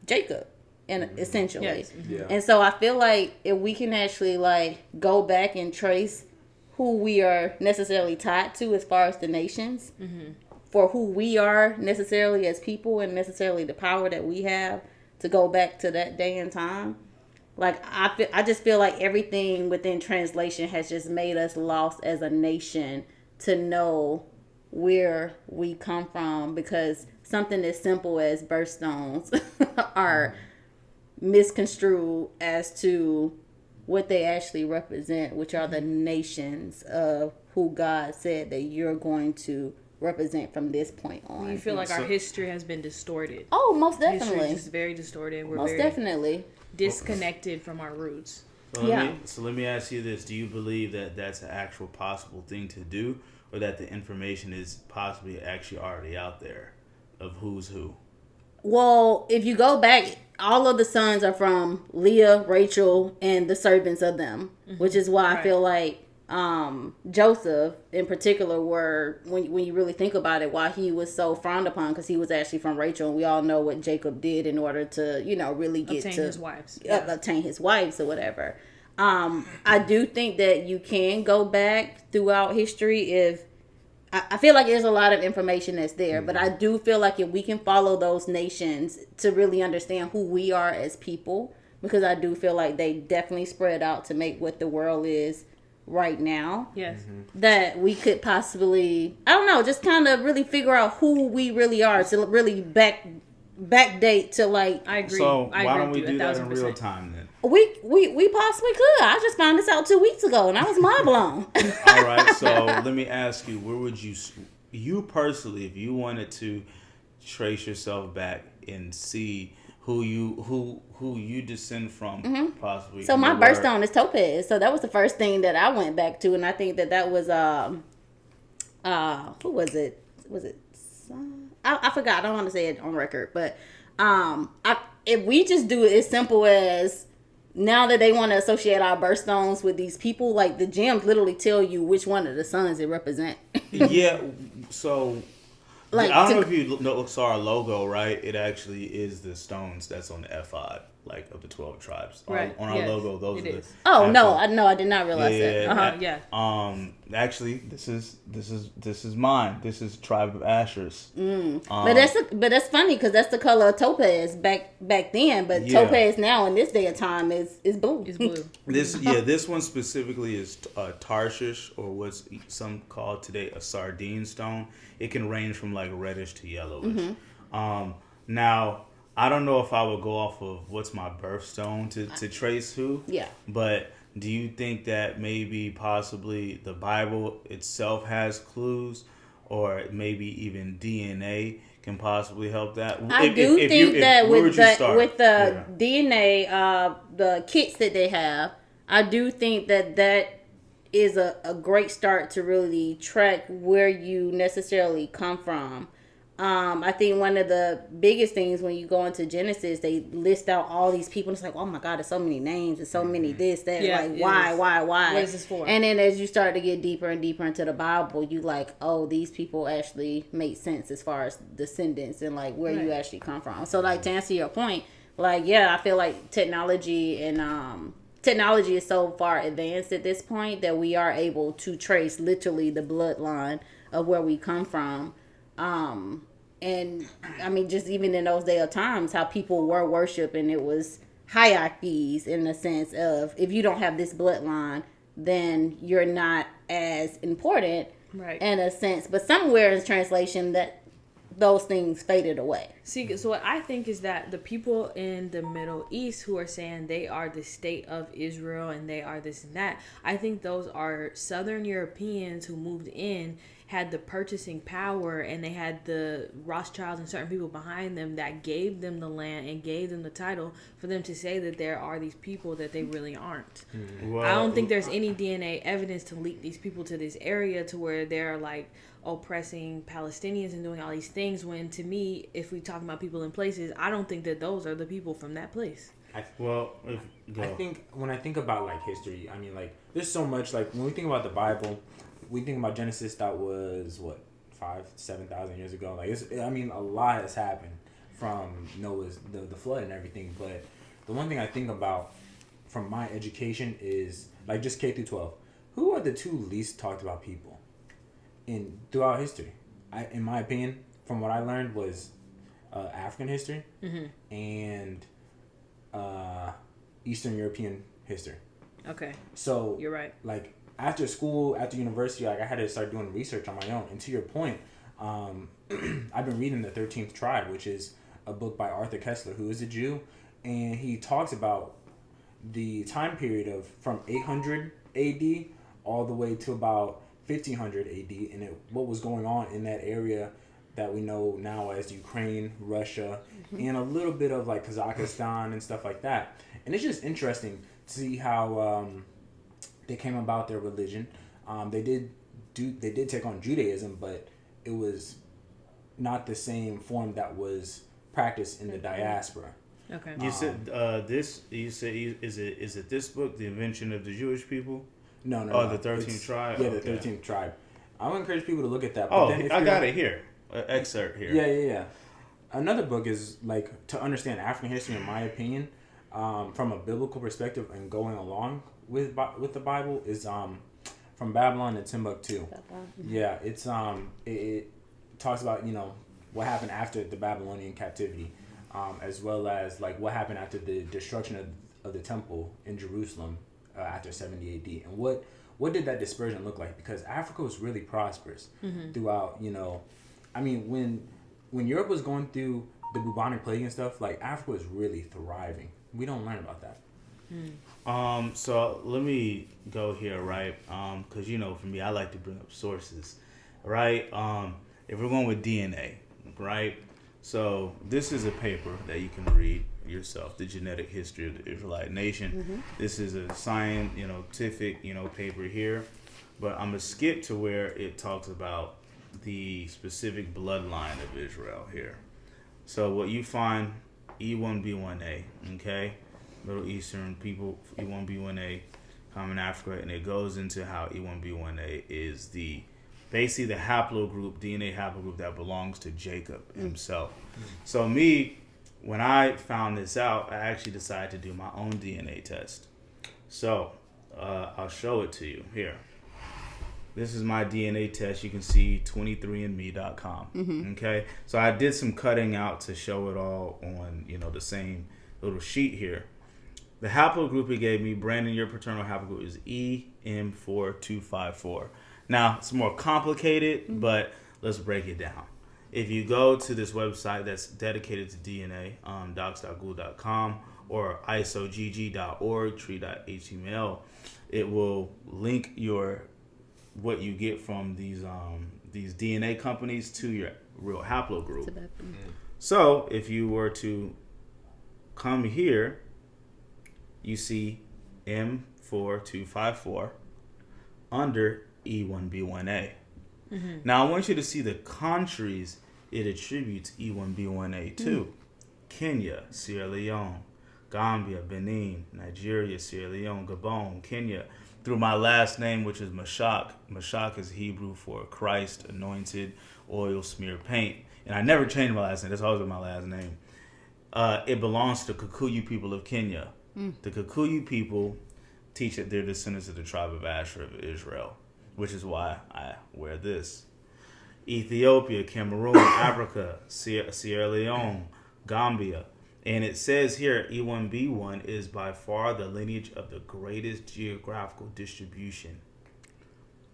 Jacob, and essentially. Yes. Yeah. And so I feel like if we can actually like go back and trace who we are necessarily tied to as far as the nations, for who we are necessarily as people, and necessarily the power that we have to go back to that day and time. Like I just feel like everything within translation has just made us lost as a nation to know where we come from, because something as simple as birthstones are misconstrued as to what they actually represent, which are the nations of who God said that you're going to represent from this point on. You feel like our history has been distorted. Oh, most History definitely. is just very distorted. We're Most very definitely. disconnected from our roots. So let me ask you this. Do you believe that that's an actual possible thing to do, or that the information is possibly actually already out there of who's who? Well, if you go back, all of the sons are from Leah, Rachel, and the servants of them, which is why I feel like Joseph in particular were, when you really think about it, why he was so frowned upon, because he was actually from Rachel, and we all know what Jacob did in order to, really get Obtain to his wives. obtain his wives or whatever. I do think that you can go back throughout history if I feel like there's a lot of information that's there, but I do feel like if we can follow those nations to really understand who we are as people, because I do feel like they definitely spread out to make what the world is right now. Yes. That we could possibly, I don't know, just kind of really figure out who we really are, to really backdate to like. I agree. So I why agree don't we with you do that in 1000%. real time then? We possibly could. I just found this out 2 weeks ago, and I was mind blown. All right, so let me ask you, where would you personally, if you wanted to trace yourself back and see who you descend from, possibly? So my birthstone is topaz. So that was the first thing that I went back to, and I think that was who was it? Was it? I forgot. I don't want to say it on record, but if we just do it as simple as, now that they want to associate our birthstones with these people, like the gems literally tell you which one of the sons it represent. Yeah, so Like, I don't know if you saw our logo, right? It actually is the stones that's on the F5, like of the 12 tribes. Right. On our Yes, logo, those it are the. is. Oh no, I did not realize that. Yeah. Actually, this is mine. This is Tribe of Ashers. But that's funny, because that's the color of topaz back then. But Yeah. topaz now in this day and time is blue. It's blue. This one specifically is Tarshish, or what's some call today a sardine stone. It can range from like reddish to yellowish. Now, I don't know if I would go off of what's my birthstone to trace who. Yeah. But do you think that maybe possibly the Bible itself has clues, or maybe even DNA can possibly help that? I do think that with the DNA, the kits that they have, I do think that is a great start to really track where you necessarily come from. I think one of the biggest things when you go into Genesis, they list out all these people. And it's like, oh my God, there's so many names and so many this, that. Yeah, like, it why? is. What is this for? And then as you start to get deeper and deeper into the Bible, you like, oh, these people actually make sense as far as descendants and like where you actually come from. So like to answer your point, like, yeah, I feel like technology is so far advanced at this point that we are able to trace literally the bloodline of where we come from. And I mean, just even in those day of times, how people were worshiping, it was hierarchies in the sense of if you don't have this bloodline, then you're not as important, Right. in a sense. But somewhere in translation, that those things faded away. See, so what I think is that the people in the Middle East who are saying they are the state of Israel and they are this and that, I think those are Southern Europeans who moved in, had the purchasing power, and they had the Rothschilds and certain people behind them that gave them the land and gave them the title for them to say that there are these people that they really aren't. Well, I don't think there's any DNA evidence to link these people to this area to where they're like oppressing Palestinians and doing all these things, when to me, if we talk about people in places, I don't think that those are the people from that place. I think when I think about like history, I mean, like there's so much. Like when we think about the Bible, we think about Genesis. That was what 7,000 years ago. Like I mean, a lot has happened from Noah's the flood and everything. But the one thing I think about from my education is like just K through 12. Who are the two least talked about people throughout history? In my opinion, from what I learned, was African history and Eastern European history. Okay. So You're right. Like after school, after university, like I had to start doing research on my own. And to your point, I've been reading The 13th Tribe, which is a book by Arthur Kessler, who is a Jew, and he talks about the time period of from 800 AD all the way to about 1500 AD, and what was going on in that area that we know now as Ukraine, Russia, and a little bit of like Kazakhstan and stuff like that. And it's just interesting to see how they came about their religion. They did take on Judaism, but it was not the same form that was practiced in the diaspora. Okay. You said this. You said is it this book, The Invention of the Jewish People? No. Oh, the 13th Tribe. Yeah, Okay. the 13th Tribe. I would encourage people to look at that. Oh, then if I you're- got it here. Excerpt here. Yeah. Another book is like to understand African history, in my opinion, from a biblical perspective and going along with the Bible is from Babylon to Timbuktu. Yeah, it's it talks about what happened after the Babylonian captivity, as well as like what happened after the destruction of the temple in Jerusalem after 70 AD, and what did that dispersion look like? Because Africa was really prosperous throughout. I mean, when Europe was going through the bubonic plague and stuff, like Africa was really thriving. We don't learn about that. So let me go here, right? Because for me, I like to bring up sources, right? If we're going with DNA, right? So this is a paper that you can read yourself, The Genetic History of the Israelite Nation. This is a scientific, paper here, but I'm gonna skip to where it talks about the specific bloodline of Israel here. So what you find, E1B1A, okay? Middle Eastern people, E1B1A, common Africa, and it goes into how E1B1A is basically the haplogroup, DNA haplogroup that belongs to Jacob himself. So when I found this out, I actually decided to do my own DNA test. So I'll show it to you here. This is my DNA test. You can see 23andme.com. Okay, so I did some cutting out to show it all on the same little sheet here. The haplogroup it gave me, Brandon, your paternal haplogroup is EM4254. Now it's more complicated, but let's break it down. If you go to this website that's dedicated to DNA, docs.google.com or isogg.org, tree.html, it will link what you get from these DNA companies to your real haplogroup. So if you were to come here, you see M4254 under E1B1A. Now I want you to see the countries it attributes E1B1A to Kenya, Sierra Leone, Gambia, Benin, Nigeria, Sierra Leone, Gabon, Kenya, through my last name, which is Mashak. Mashak is Hebrew for Christ, anointed, oil, smear, paint. And I never changed my last name. That's always been my last name. It belongs to the Kikuyu people of Kenya. The Kikuyu people teach that they're descendants of the tribe of Asher of Israel, which is why I wear this. Ethiopia, Cameroon, Africa, Sierra Leone, Gambia. And it says here, E1B1 is by far the lineage of the greatest geographical distribution.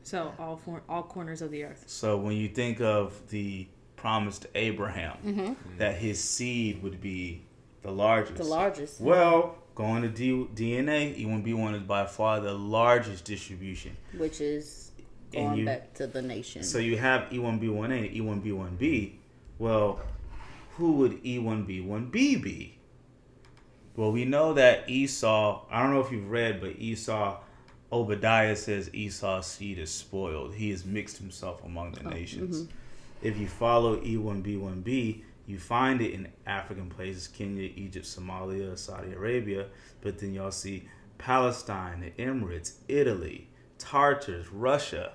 So all corners of the earth. So when you think of the promise to Abraham, that his seed would be the largest. The largest. Well, going to DNA, E1B1 is by far the largest distribution. Which is going back to the nation. So you have E1B1A and E1B1B. Well, who would E1B1B be? Well, we know that Esau, I don't know if you've read, but Obadiah says Esau's seed is spoiled. He has mixed himself among the nations. If you follow E1B1B, you find it in African places, Kenya, Egypt, Somalia, Saudi Arabia, but then y'all see Palestine, the Emirates, Italy, Tartars, Russia.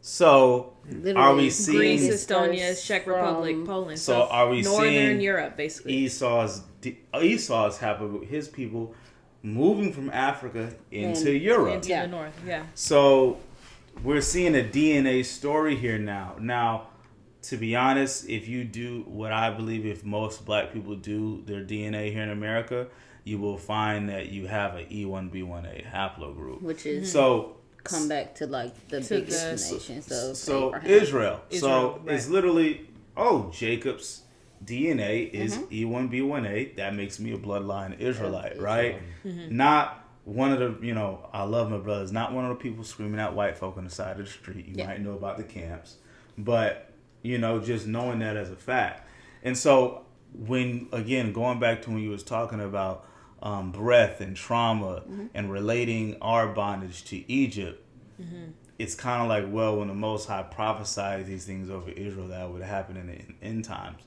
So Literally, are we seeing Greece, Estonia, Czech Republic, Poland? So are we Northern seeing Europe, basically? Esau's haplogroup, his people moving from Africa into Europe? Into the north, yeah. So we're seeing a DNA story here now. Now, to be honest, if you do what I believe, if most black people do their DNA here in America, you will find that you have an E1B1A haplogroup. Which is come back to like the biggest nations. So Abraham. Israel. So right. it's literally, Jacob's DNA is E1B1A. That makes me a bloodline Israelite, right? Not one of the, I love my brothers, not one of the people screaming at white folk on the side of the street. You might know about the camps. But, just knowing that as a fact. And so when, again, going back to when you was talking about breath and trauma and relating our bondage to Egypt, it's kind of like, well, when the Most High prophesied these things over Israel that would happen in the end times,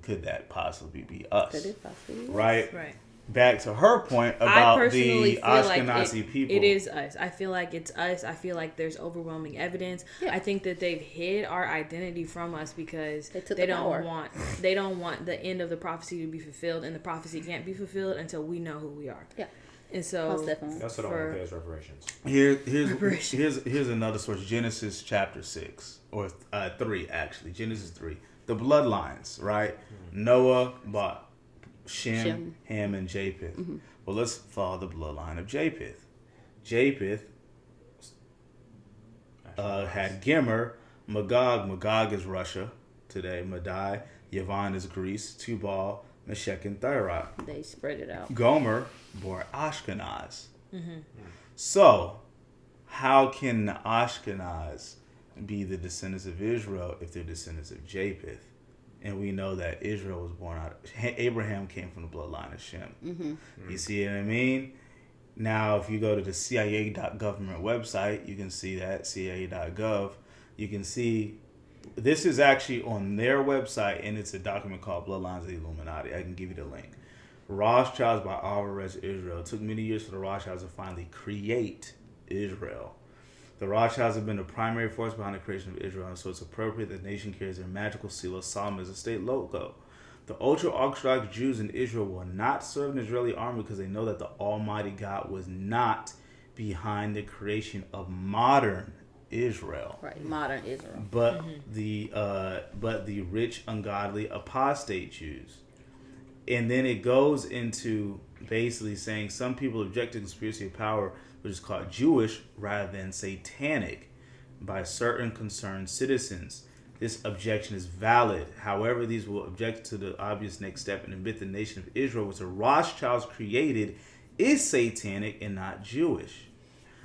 could that possibly be us? Could it possibly be right? Right. Back to her point about the Ashkenazi people. It is us. I feel like it's us. I feel like there's overwhelming evidence. Yeah. I think that they've hid our identity from us because they don't want the end of the prophecy to be fulfilled, and the prophecy can't be fulfilled until we know who we are. Yeah. And so that's what I want to pay as reparations. Here's another source. Genesis chapter 6 or 3 actually. Genesis 3. The bloodlines, right? Noah bought Shem, Ham, and Japheth. Well, let's follow the bloodline of Japheth. Japheth had Gomer, Magog. Magog is Russia today. Madai, Yavan is Greece. Tubal, Meshech, and Thirah. They spread it out. Gomer bore Ashkenaz. So, how can the Ashkenaz be the descendants of Israel if they're descendants of Japheth? And we know that Israel was born out. Abraham came from the bloodline of Shem. You see what I mean? Now, if you go to the CIA.government website, you can see that, CIA.gov. You can see, this is actually on their website, and it's a document called Bloodlines of the Illuminati. I can give you the link. Rothschilds by Alvarez Israel. It took many years for the Rothschilds to finally create Israel. The Rothschilds have been the primary force behind the creation of Israel, and so it's appropriate that the nation carries their magical seal of Solomon as a state logo. The ultra-Orthodox Jews in Israel will not serve an Israeli army because they know that the Almighty God was not behind the creation of modern Israel. Right, modern Israel. But the rich, ungodly, apostate Jews. And then it goes into basically saying some people object to conspiracy of power, which is called Jewish rather than satanic, by certain concerned citizens. This objection is valid. However, these will object to the obvious next step and admit the nation of Israel, which the Rothschilds created, is satanic and not Jewish.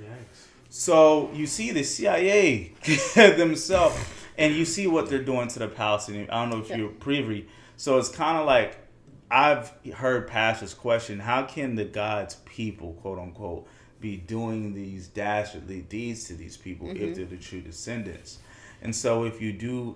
Yikes. So you see the CIA themselves, and you see what they're doing to the Palestinians. I don't know if you're privy. So it's kind of like, I've heard pastors question, how can the God's people, quote unquote, be doing these dastardly deeds to these people if they're the true descendants? And so if you do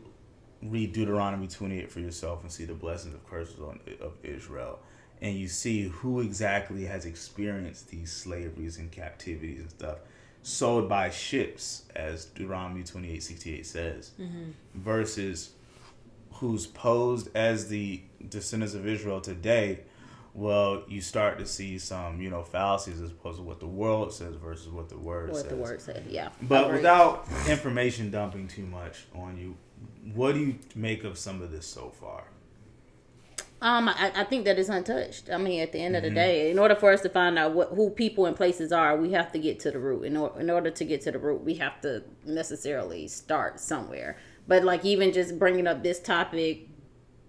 read Deuteronomy 28 for yourself and see the blessings of curses of Israel, and you see who exactly has experienced these slaveries and captivities and stuff, sold by ships, as Deuteronomy 28:68 says, versus who's posed as the descendants of Israel today. Well, you start to see some, fallacies as opposed to what the world says versus what the word says. What the word said, yeah. But without information dumping too much on you, what do you make of some of this so far? I think that it's untouched. I mean, at the end of the day, in order for us to find out who people and places are, we have to get to the root. In order to get to the root, we have to necessarily start somewhere. But like even just bringing up this topic,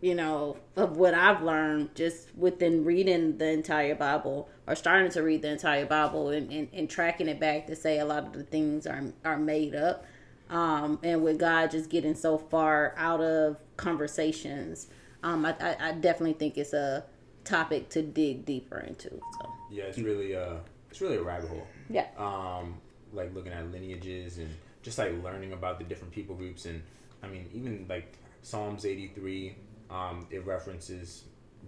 of what I've learned just within reading the entire Bible or starting to read the entire Bible and tracking it back to say a lot of the things are made up. And with God just getting so far out of conversations, I definitely think it's a topic to dig deeper into. So yeah, it's really a rabbit hole. Yeah. Like looking at lineages and just like learning about the different people groups, and I mean even like Psalms 83, it references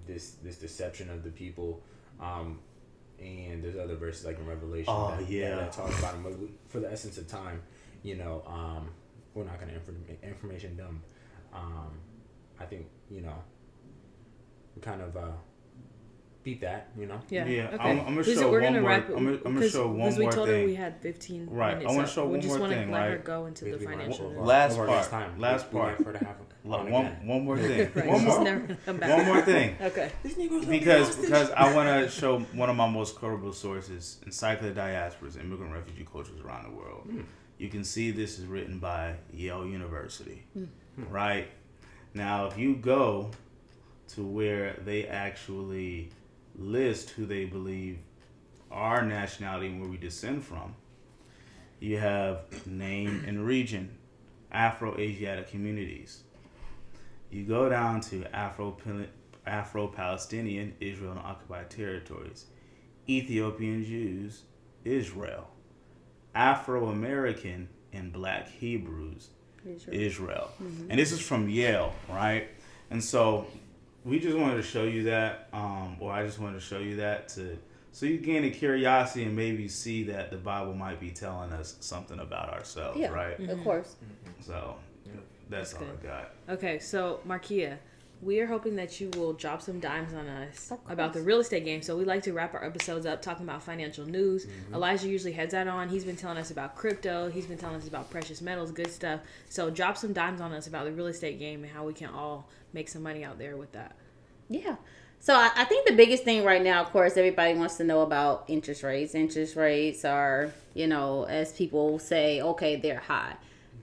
this deception of the people, and there's other verses like in Revelation that talk about them. But for the essence of time, we're not gonna information dump. I think we kind of beat that, Yeah. Yeah, Okay. I'm gonna show we're one gonna more. wrap it, I'm gonna show one more thing. Because we told her we had 15 Right, minutes. I wanna show we one just more want thing, to let her right? go into the financial. Last Over part. this time. Last We part. wait for her to have One more thing. Right, One she's more. never gonna come back. One more thing. Okay. Because I want to show one of my most credible sources, Encyclopedia Diasporas, Immigrant Refugee Cultures Around the World. You can see this is written by Yale University, right? Now, if you go to where they actually list who they believe our nationality and where we descend from, you have name and region, Afro-Asiatic communities. You go down to Afro-Palestinian, Israel and occupied territories, Ethiopian Jews, Israel, Afro-American and Black Hebrews, Israel. And this is from Yale, right? And so we just wanted to show you that, or I just wanted to show you that so you gain a curiosity and maybe see that the Bible might be telling us something about ourselves, right? Of course. So that's all I got. Okay, so Marquia, we are hoping that you will drop some dimes on us about the real estate game. So we like to wrap our episodes up talking about financial news. Elijah usually heads that on. He's been telling us about crypto. He's been telling us about precious metals, good stuff. So drop some dimes on us about the real estate game and how we can all make some money out there with that. Yeah. So I think the biggest thing right now, of course, everybody wants to know about interest rates. Interest rates are, as people say, okay, they're high.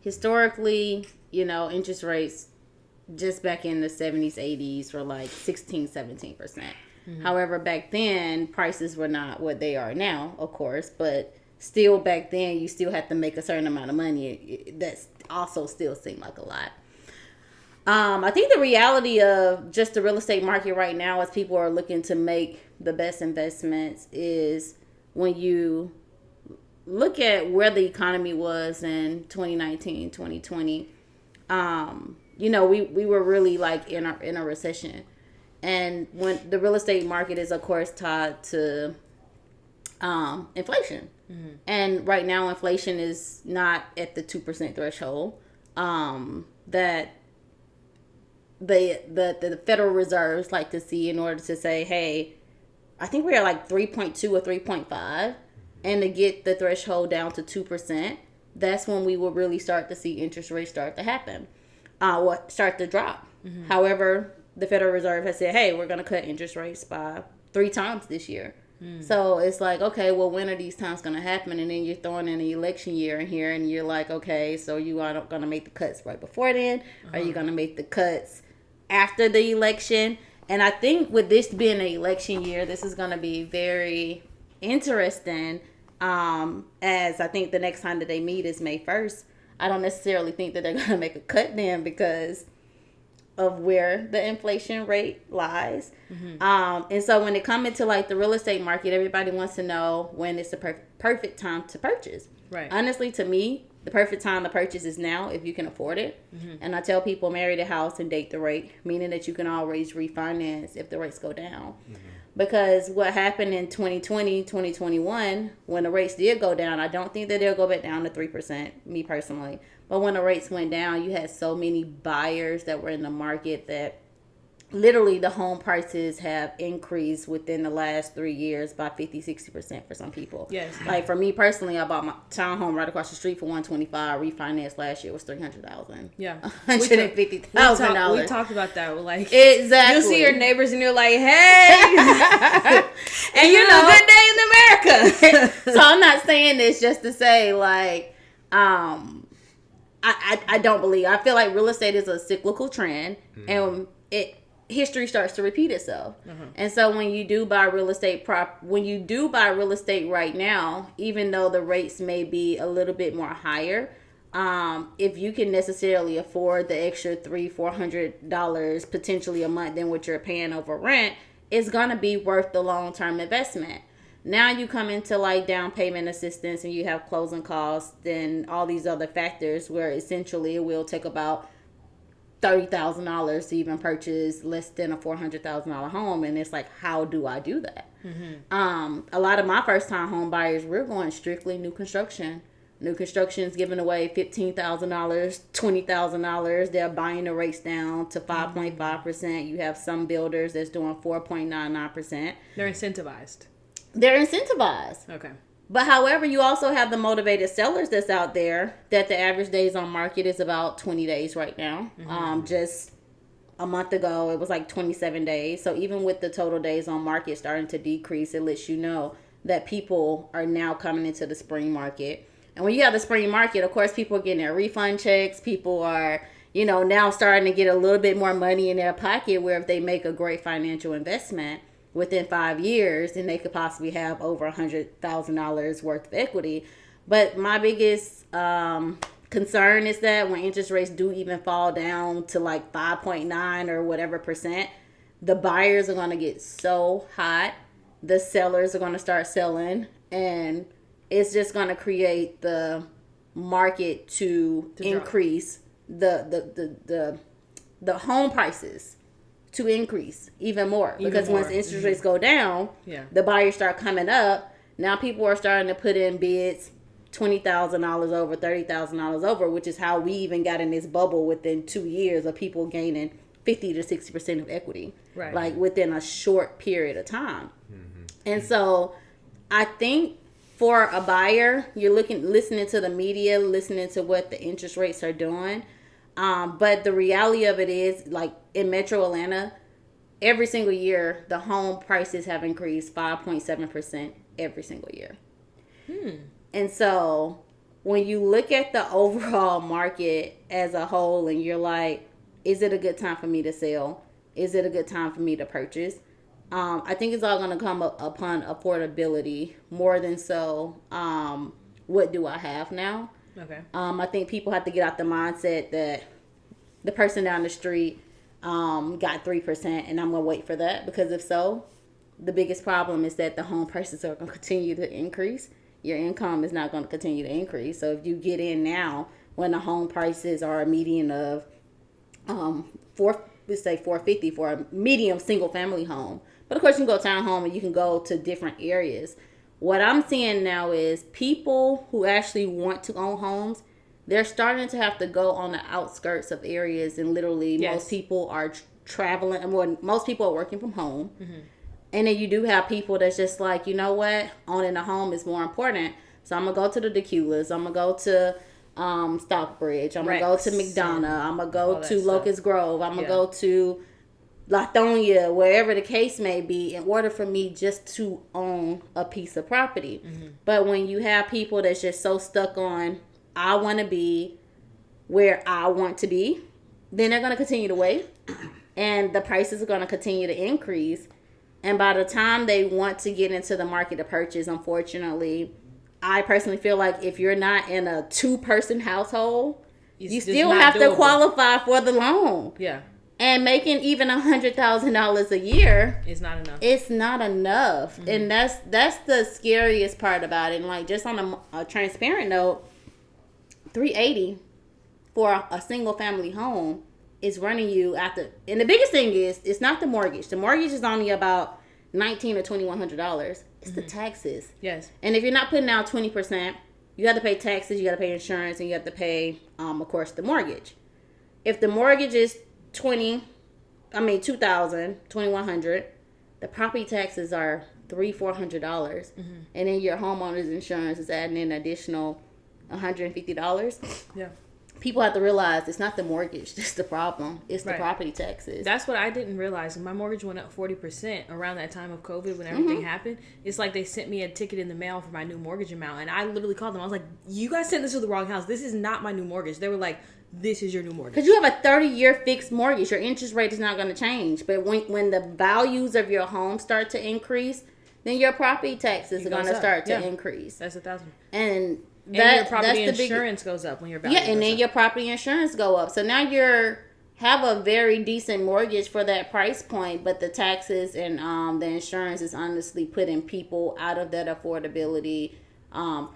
Historically, interest rates just back in the 70s, 80s were like 16, 17%. However, back then, prices were not what they are now, of course, but still back then, you still had to make a certain amount of money. That also still seemed like a lot. I think the reality of just the real estate market right now as people are looking to make the best investments is when you look at where the economy was in 2019, 2020, we were really like in a recession. And when the real estate market is, of course, tied to inflation. And right now, inflation is not at the 2% threshold that the Federal Reserves like to see in order to say, hey, I think we're at like 3.2 or 3.5, and to get the threshold down to 2%, that's when we will really start to see interest rates start to happen, start to drop. However, the Federal Reserve has said, hey, we're going to cut interest rates by 3 times this year. So it's like, okay, well, when are these times going to happen? And then you're throwing in an election year in here, and you're like, okay, so you are going to make the cuts right before then? Are you going to make the cuts after the election? And I think with this being an election year, this is going to be very interesting, as I think the next time that they meet is May 1st. I don't necessarily think that they're going to make a cut then because of where the inflation rate lies. And so when it comes into like the real estate market, everybody wants to know when it's the perfect time to purchase. Right. Honestly, to me, The perfect time to purchase is now if you can afford it. Mm-hmm. And I tell people marry the house and date the rate, meaning that you can always refinance if the rates go down. Mm-hmm. Because what happened in 2020, 2021, when the rates did go down, I don't think that they'll go back down to 3%, me personally. But when the rates went down, you had so many buyers that were in the market that literally the home prices have increased within the last 3 years by 50-60% for some people. Yes. Like for me personally, I bought my townhome right across the street for $125. Refinanced last year was $300,000. Yeah. $150,000. We talked about that. We're like, exactly. You'll see your neighbors and you're like, hey, and you know, good day in America. So I'm not saying this just to say like, I don't believe. I feel like real estate is a cyclical trend, and history starts to repeat itself. And so when you do buy real estate right now, even though the rates may be a little bit more higher, if you can necessarily afford the extra $300-$400 potentially a month than what you're paying over rent, it's gonna be worth the long-term investment. Now you come into like down payment assistance and you have closing costs and all these other factors where essentially it will take about $30,000 to even purchase less than a $400,000 home. And it's like, how do I do that? A lot of my first time home buyers, we're going strictly new construction. New construction is giving away $15,000, $20,000. They're buying the rates down to 5.5%. You have some builders that's doing 4.99%. They're incentivized. Okay. But however, you also have the motivated sellers that's out there that the average days on market is about 20 days right now. Just a month ago, it was like 27 days. So even with the total days on market starting to decrease, it lets you know that people are now coming into the spring market. And when you have the spring market, of course, people are getting their refund checks. People are, you know, now starting to get a little bit more money in their pocket where if they make a great financial investment within 5 years, then they could possibly have over $100,000 worth of equity. But my biggest concern is that when interest rates do even fall down to like 5.9 or whatever percent, the buyers are going to get so hot. The sellers are going to start selling, and it's just going to create the market to increase the home prices to increase even more. Because once interest rates go down, the buyers start coming up. Now people are starting to put in bids $20,000 over, $30,000 over, which is how we even got in this bubble within 2 years of people gaining 50 to 60% of equity, like within a short period of time. And so I think for a buyer, you're listening to the media, listening to what the interest rates are doing. But the reality of it is, like in Metro Atlanta, every single year, the home prices have increased 5.7% every single year. And so when you look at the overall market as a whole and you're like, is it a good time for me to sell? Is it a good time for me to purchase? I think it's all going to come upon affordability more than so what do I have now? Okay. I think people have to get out the mindset that the person down the street got 3% and I'm going to wait for that, because if so, the biggest problem is that the home prices are going to continue to increase. Your income is not going to continue to increase. So if you get in now when the home prices are a median of $450 for a medium single family home. But of course you can go townhome and you can go to different areas. What I'm seeing now is people who actually want to own homes, they're starting to have to go on the outskirts of areas, and literally most people are traveling. Well, most people are working from home. And then you do have people that's just like, you know what, owning a home is more important. So I'm going to go to the Deculas. I'm going to go to Stockbridge. I'm going to go to McDonough. I'm going to go to Locust Grove. I'm going to go to Lithonia, wherever the case may be, in order for me just to own a piece of property. But when you have people that's just so stuck on, I want to be where I want to be, then they're going to continue to wait. And the prices are going to continue to increase. And by the time they want to get into the market to purchase, unfortunately, I personally feel like if you're not in a 2-person household, you still have to qualify for the loan. Yeah. And making even $100,000 a year is not enough. It's not enough. And that's the scariest part about it. And like, just on a transparent note, $380 for a single family home is running you after. And the biggest thing is, it's not the mortgage. The mortgage is only about $1,900 or $2,100. It's the taxes. Yes. And if you're not putting out 20%, you have to pay taxes, you got to pay insurance, and you have to pay, of course, the mortgage. If the mortgage is $2,000, $2,100, the property taxes are $300-$400, and then your homeowner's insurance is adding in an additional $150. Yeah. People have to realize it's not the mortgage that's the problem. It's the property taxes. That's what I didn't realize. My mortgage went up 40% around that time of COVID when everything happened. It's like they sent me a ticket in the mail for my new mortgage amount. And I literally called them. I was like, you guys sent this to the wrong house. This is not my new mortgage. They were like, this is your new mortgage. Because you have a 30-year fixed mortgage. Your interest rate is not going to change. But when the values of your home start to increase, then your property taxes are going to start to increase. That's $1,000. And your property insurance goes up when your value and then your property insurance go up. So now have a very decent mortgage for that price point, but the taxes and the insurance is honestly putting people out of that affordability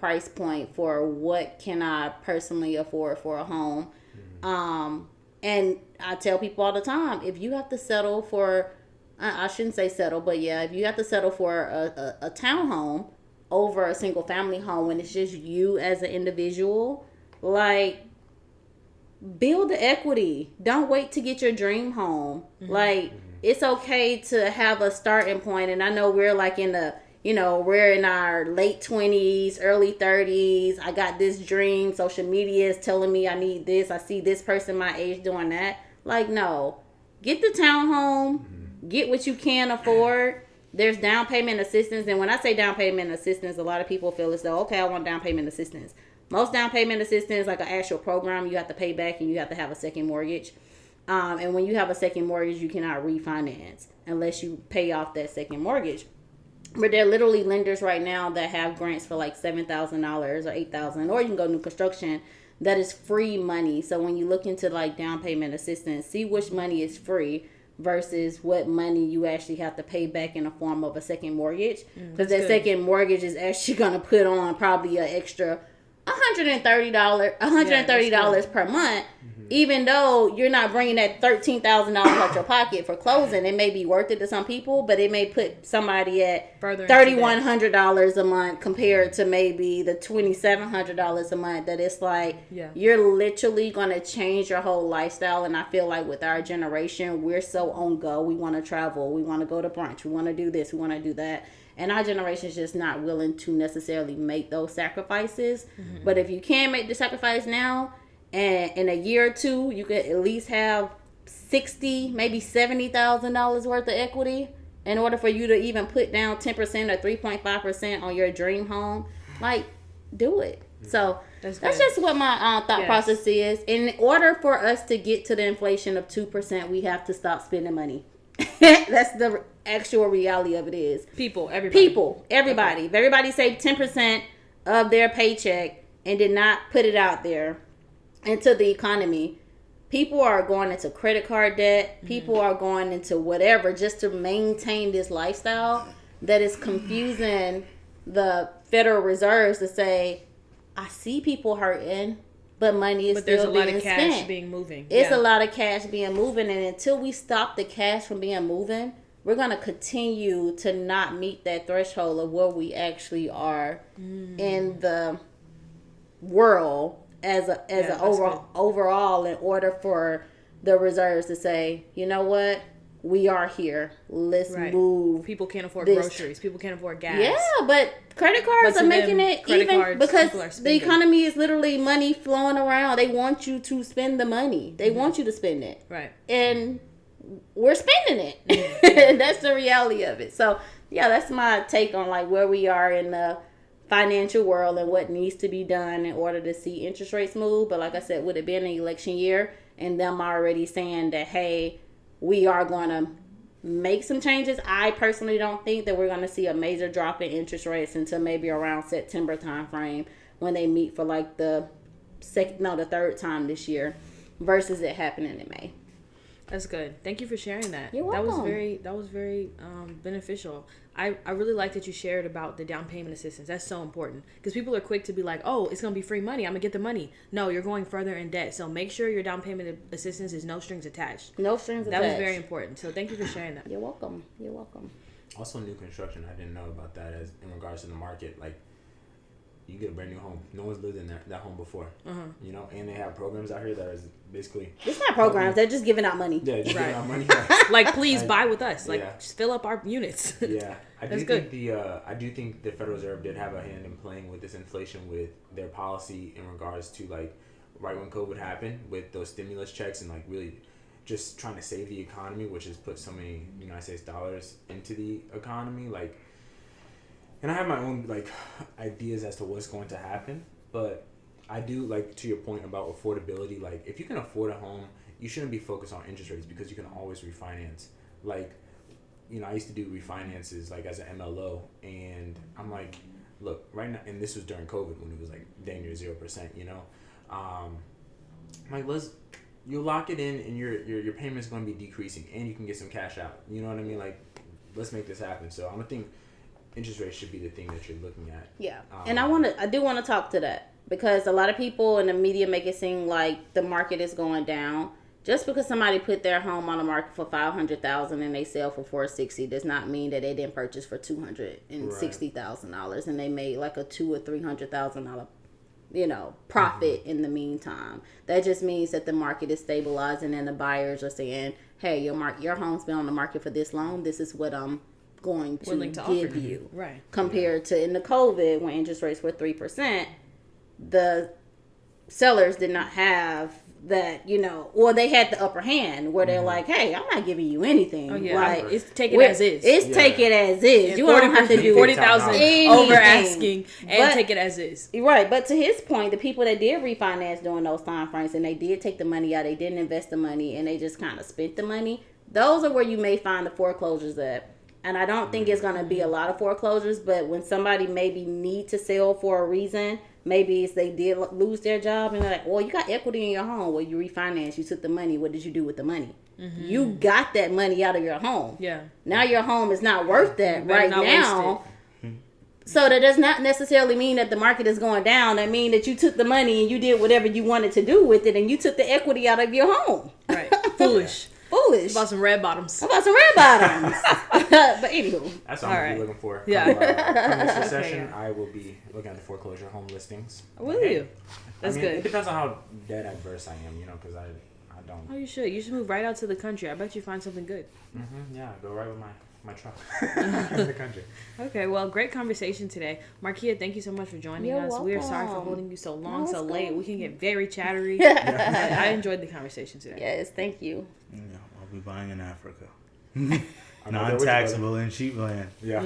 price point for what can I personally afford for a home. And I tell people all the time, if you have to settle for, I shouldn't say settle, but yeah, if you have to settle for a townhome over a single family home when it's just you as an individual, like, build the equity. Don't wait to get your dream home. Like, it's okay to have a starting point. And I know we're like we're in our late 20s, early 30s. I got this dream. Social media is telling me I need this. I see this person my age doing that. Like, no. Get the townhome. Get what you can afford. There's down payment assistance. And when I say down payment assistance, a lot of people feel as though, okay, I want down payment assistance. Most down payment assistance, like an actual program, you have to pay back and you have to have a second mortgage. And when you have a second mortgage, you cannot refinance unless you pay off that second mortgage. But there are literally lenders right now that have grants for like $7,000 or $8,000, or you can go new construction. That is free money. So when you look into like down payment assistance, see which money is free versus what money you actually have to pay back in the form of a second mortgage. Because that second mortgage is actually going to put on probably an extra $130 per month. Even though you're not bringing that $13,000 out your pocket for closing, it may be worth it to some people, but it may put somebody at $3,100 a month compared to maybe the $2,700 a month. That it's like you're literally going to change your whole lifestyle. And I feel like with our generation, we're so on go. We want to travel. We want to go to brunch. We want to do this. We want to do that. And our generation is just not willing to necessarily make those sacrifices. But if you can make the sacrifice now, and in a year or two, you could at least have $60,000, maybe $70,000 worth of equity in order for you to even put down 10% or 3.5% on your dream home. Like, do it. So that's just what my thought process is. In order for us to get to the inflation of 2%, we have to stop spending money. That's the actual reality of it is. Everybody. Okay. If everybody saved 10% of their paycheck and did not put it out there into the economy, people are going into credit card debt. People are going into whatever just to maintain this lifestyle that is confusing the Federal Reserve to say, I see people hurting, but money is still being spent. But there's a lot of cash being moving. It's a lot of cash being moving, and until we stop the cash from being moving, we're going to continue to not meet that threshold of where we actually are in the world as an overall, in order for the reserves to say, you know what, we are here. Let's move. People can't afford groceries. People can't afford gas. Yeah, but credit cards are making it even because the economy is literally money flowing around. They want you to spend the money. They want you to spend it. Right. And we're spending it. That's the reality of it. So, yeah, that's my take on like where we are in the financial world and what needs to be done in order to see interest rates move. But like I said, would it be an election year and them already saying that, hey, we are going to make some changes? I personally don't think that we're going to see a major drop in interest rates until maybe around September time frame when they meet for like the third time this year versus it happening in May. That's good. Thank you for sharing that. You're welcome. That was very beneficial. I really like that you shared about the down payment assistance. That's so important because people are quick to be like, oh, it's going to be free money. I'm going to get the money. No, you're going further in debt. So make sure your down payment assistance is no strings attached. No strings attached. That was very important. So thank you for sharing that. You're welcome. You're welcome. Also, new construction. I didn't know about that as in regards to the market. Like, you get a brand new home. No one's lived in that home before. You know, and they have programs out here that is basically. It's not programs. They're just giving out money. Yeah, just Right. giving out money. Like, please buy with us. Like, Yeah. just fill up our units. Yeah, I That's do good. think I do think the Federal Reserve did have a hand in playing with this inflation with their policy in regards to like right when COVID happened with those stimulus checks and like really just trying to save the economy, which has put so many United States dollars into the economy. Like, and I have my own like ideas as to what's going to happen, but I do like to your point about affordability. Like, if you can afford a home, you shouldn't be focused on interest rates because you can always refinance. Like, you know, I used to do refinances like as an MLO, and I'm like, look, right now, and this was during COVID when it was like dang near 0%. You know, I'm like, you lock it in, and your payment's going to be decreasing, and you can get some cash out. You know what I mean? Like, let's make this happen. So I'm gonna think interest rates should be the thing that you're looking at. Yeah, and I do want to talk to that because a lot of people in the media make it seem like the market is going down. Just because somebody put their home on the market for $500,000 and they sell for $460 does not mean that they didn't purchase for $260,000 and they made like a $200,000 or $300,000, you know, profit in the meantime. That just means that the market is stabilizing and the buyers are saying, "Hey, your home's been on the market for this long. This is what I'm going to give you." Right. Compared to in the COVID when interest rates were 3%, the sellers did not have that, you know, or they had the upper hand where they're like, "Hey, I'm not giving you anything." Oh, yeah. Like, It's take it as is. It's take it as is. And you don't have to do 40,000 anything. over asking and But- take it as is. Right, but to his point, the people that did refinance during those time frames and they did take the money out, they didn't invest the money, and they just kind of spent the money. Those are where you may find the foreclosures at. And I don't think it's going to be a lot of foreclosures, but when somebody maybe need to sell for a reason, maybe it's they did lose their job and they're like, well, you got equity in your home. Well, you refinanced, you took the money. What did you do with the money? You got that money out of your home. Yeah. Now your home is not worth that better right not now. So that does not necessarily mean that the market is going down. That means that you took the money and you did whatever you wanted to do with it and you took the equity out of your home. Right. Foolish. Foolish. About some red bottoms. About some red bottoms. But anywho. That's what I'm All gonna be looking for. Yeah. From this recession, yeah. I will be looking at the foreclosure home listings. Will Hey, you? That's I mean, good. It depends on how dead adverse I am, you know, because I don't. Oh, you should. You should move right out to the country. I bet you find something good. Yeah, go right with my truck in the country. Okay, well, great conversation today. Marquia, thank you so much for joining You're us. We are sorry for welcome. holding you so long, No, so it's late. cool. We can get very chattery. But I enjoyed the conversation today. Yes, thank you. Yeah, I'll be buying in Africa. I'm right there with you, Non-taxable in cheap land. Yeah.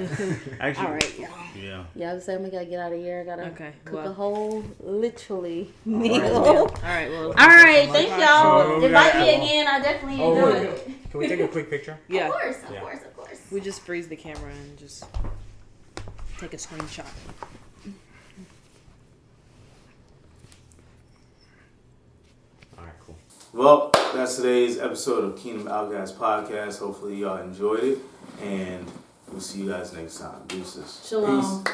Actually, All right, y'all. yeah. Yeah, I was saying we gotta get out of here. I gotta Okay, cook well. a whole, literally, meal. right, All All right, well. right, thank y'all. Oh, we Invite gotta- me again. I definitely Oh, enjoyed wait. it. Can we take a quick picture? Yeah. Of course, Yeah. of course. We just freeze the camera and just take a screenshot. All right, cool. Well, that's today's episode of Kingdom Outkasts podcast. Hopefully y'all enjoyed it, and we'll see you guys next time. Deuces. Shalom. Peace.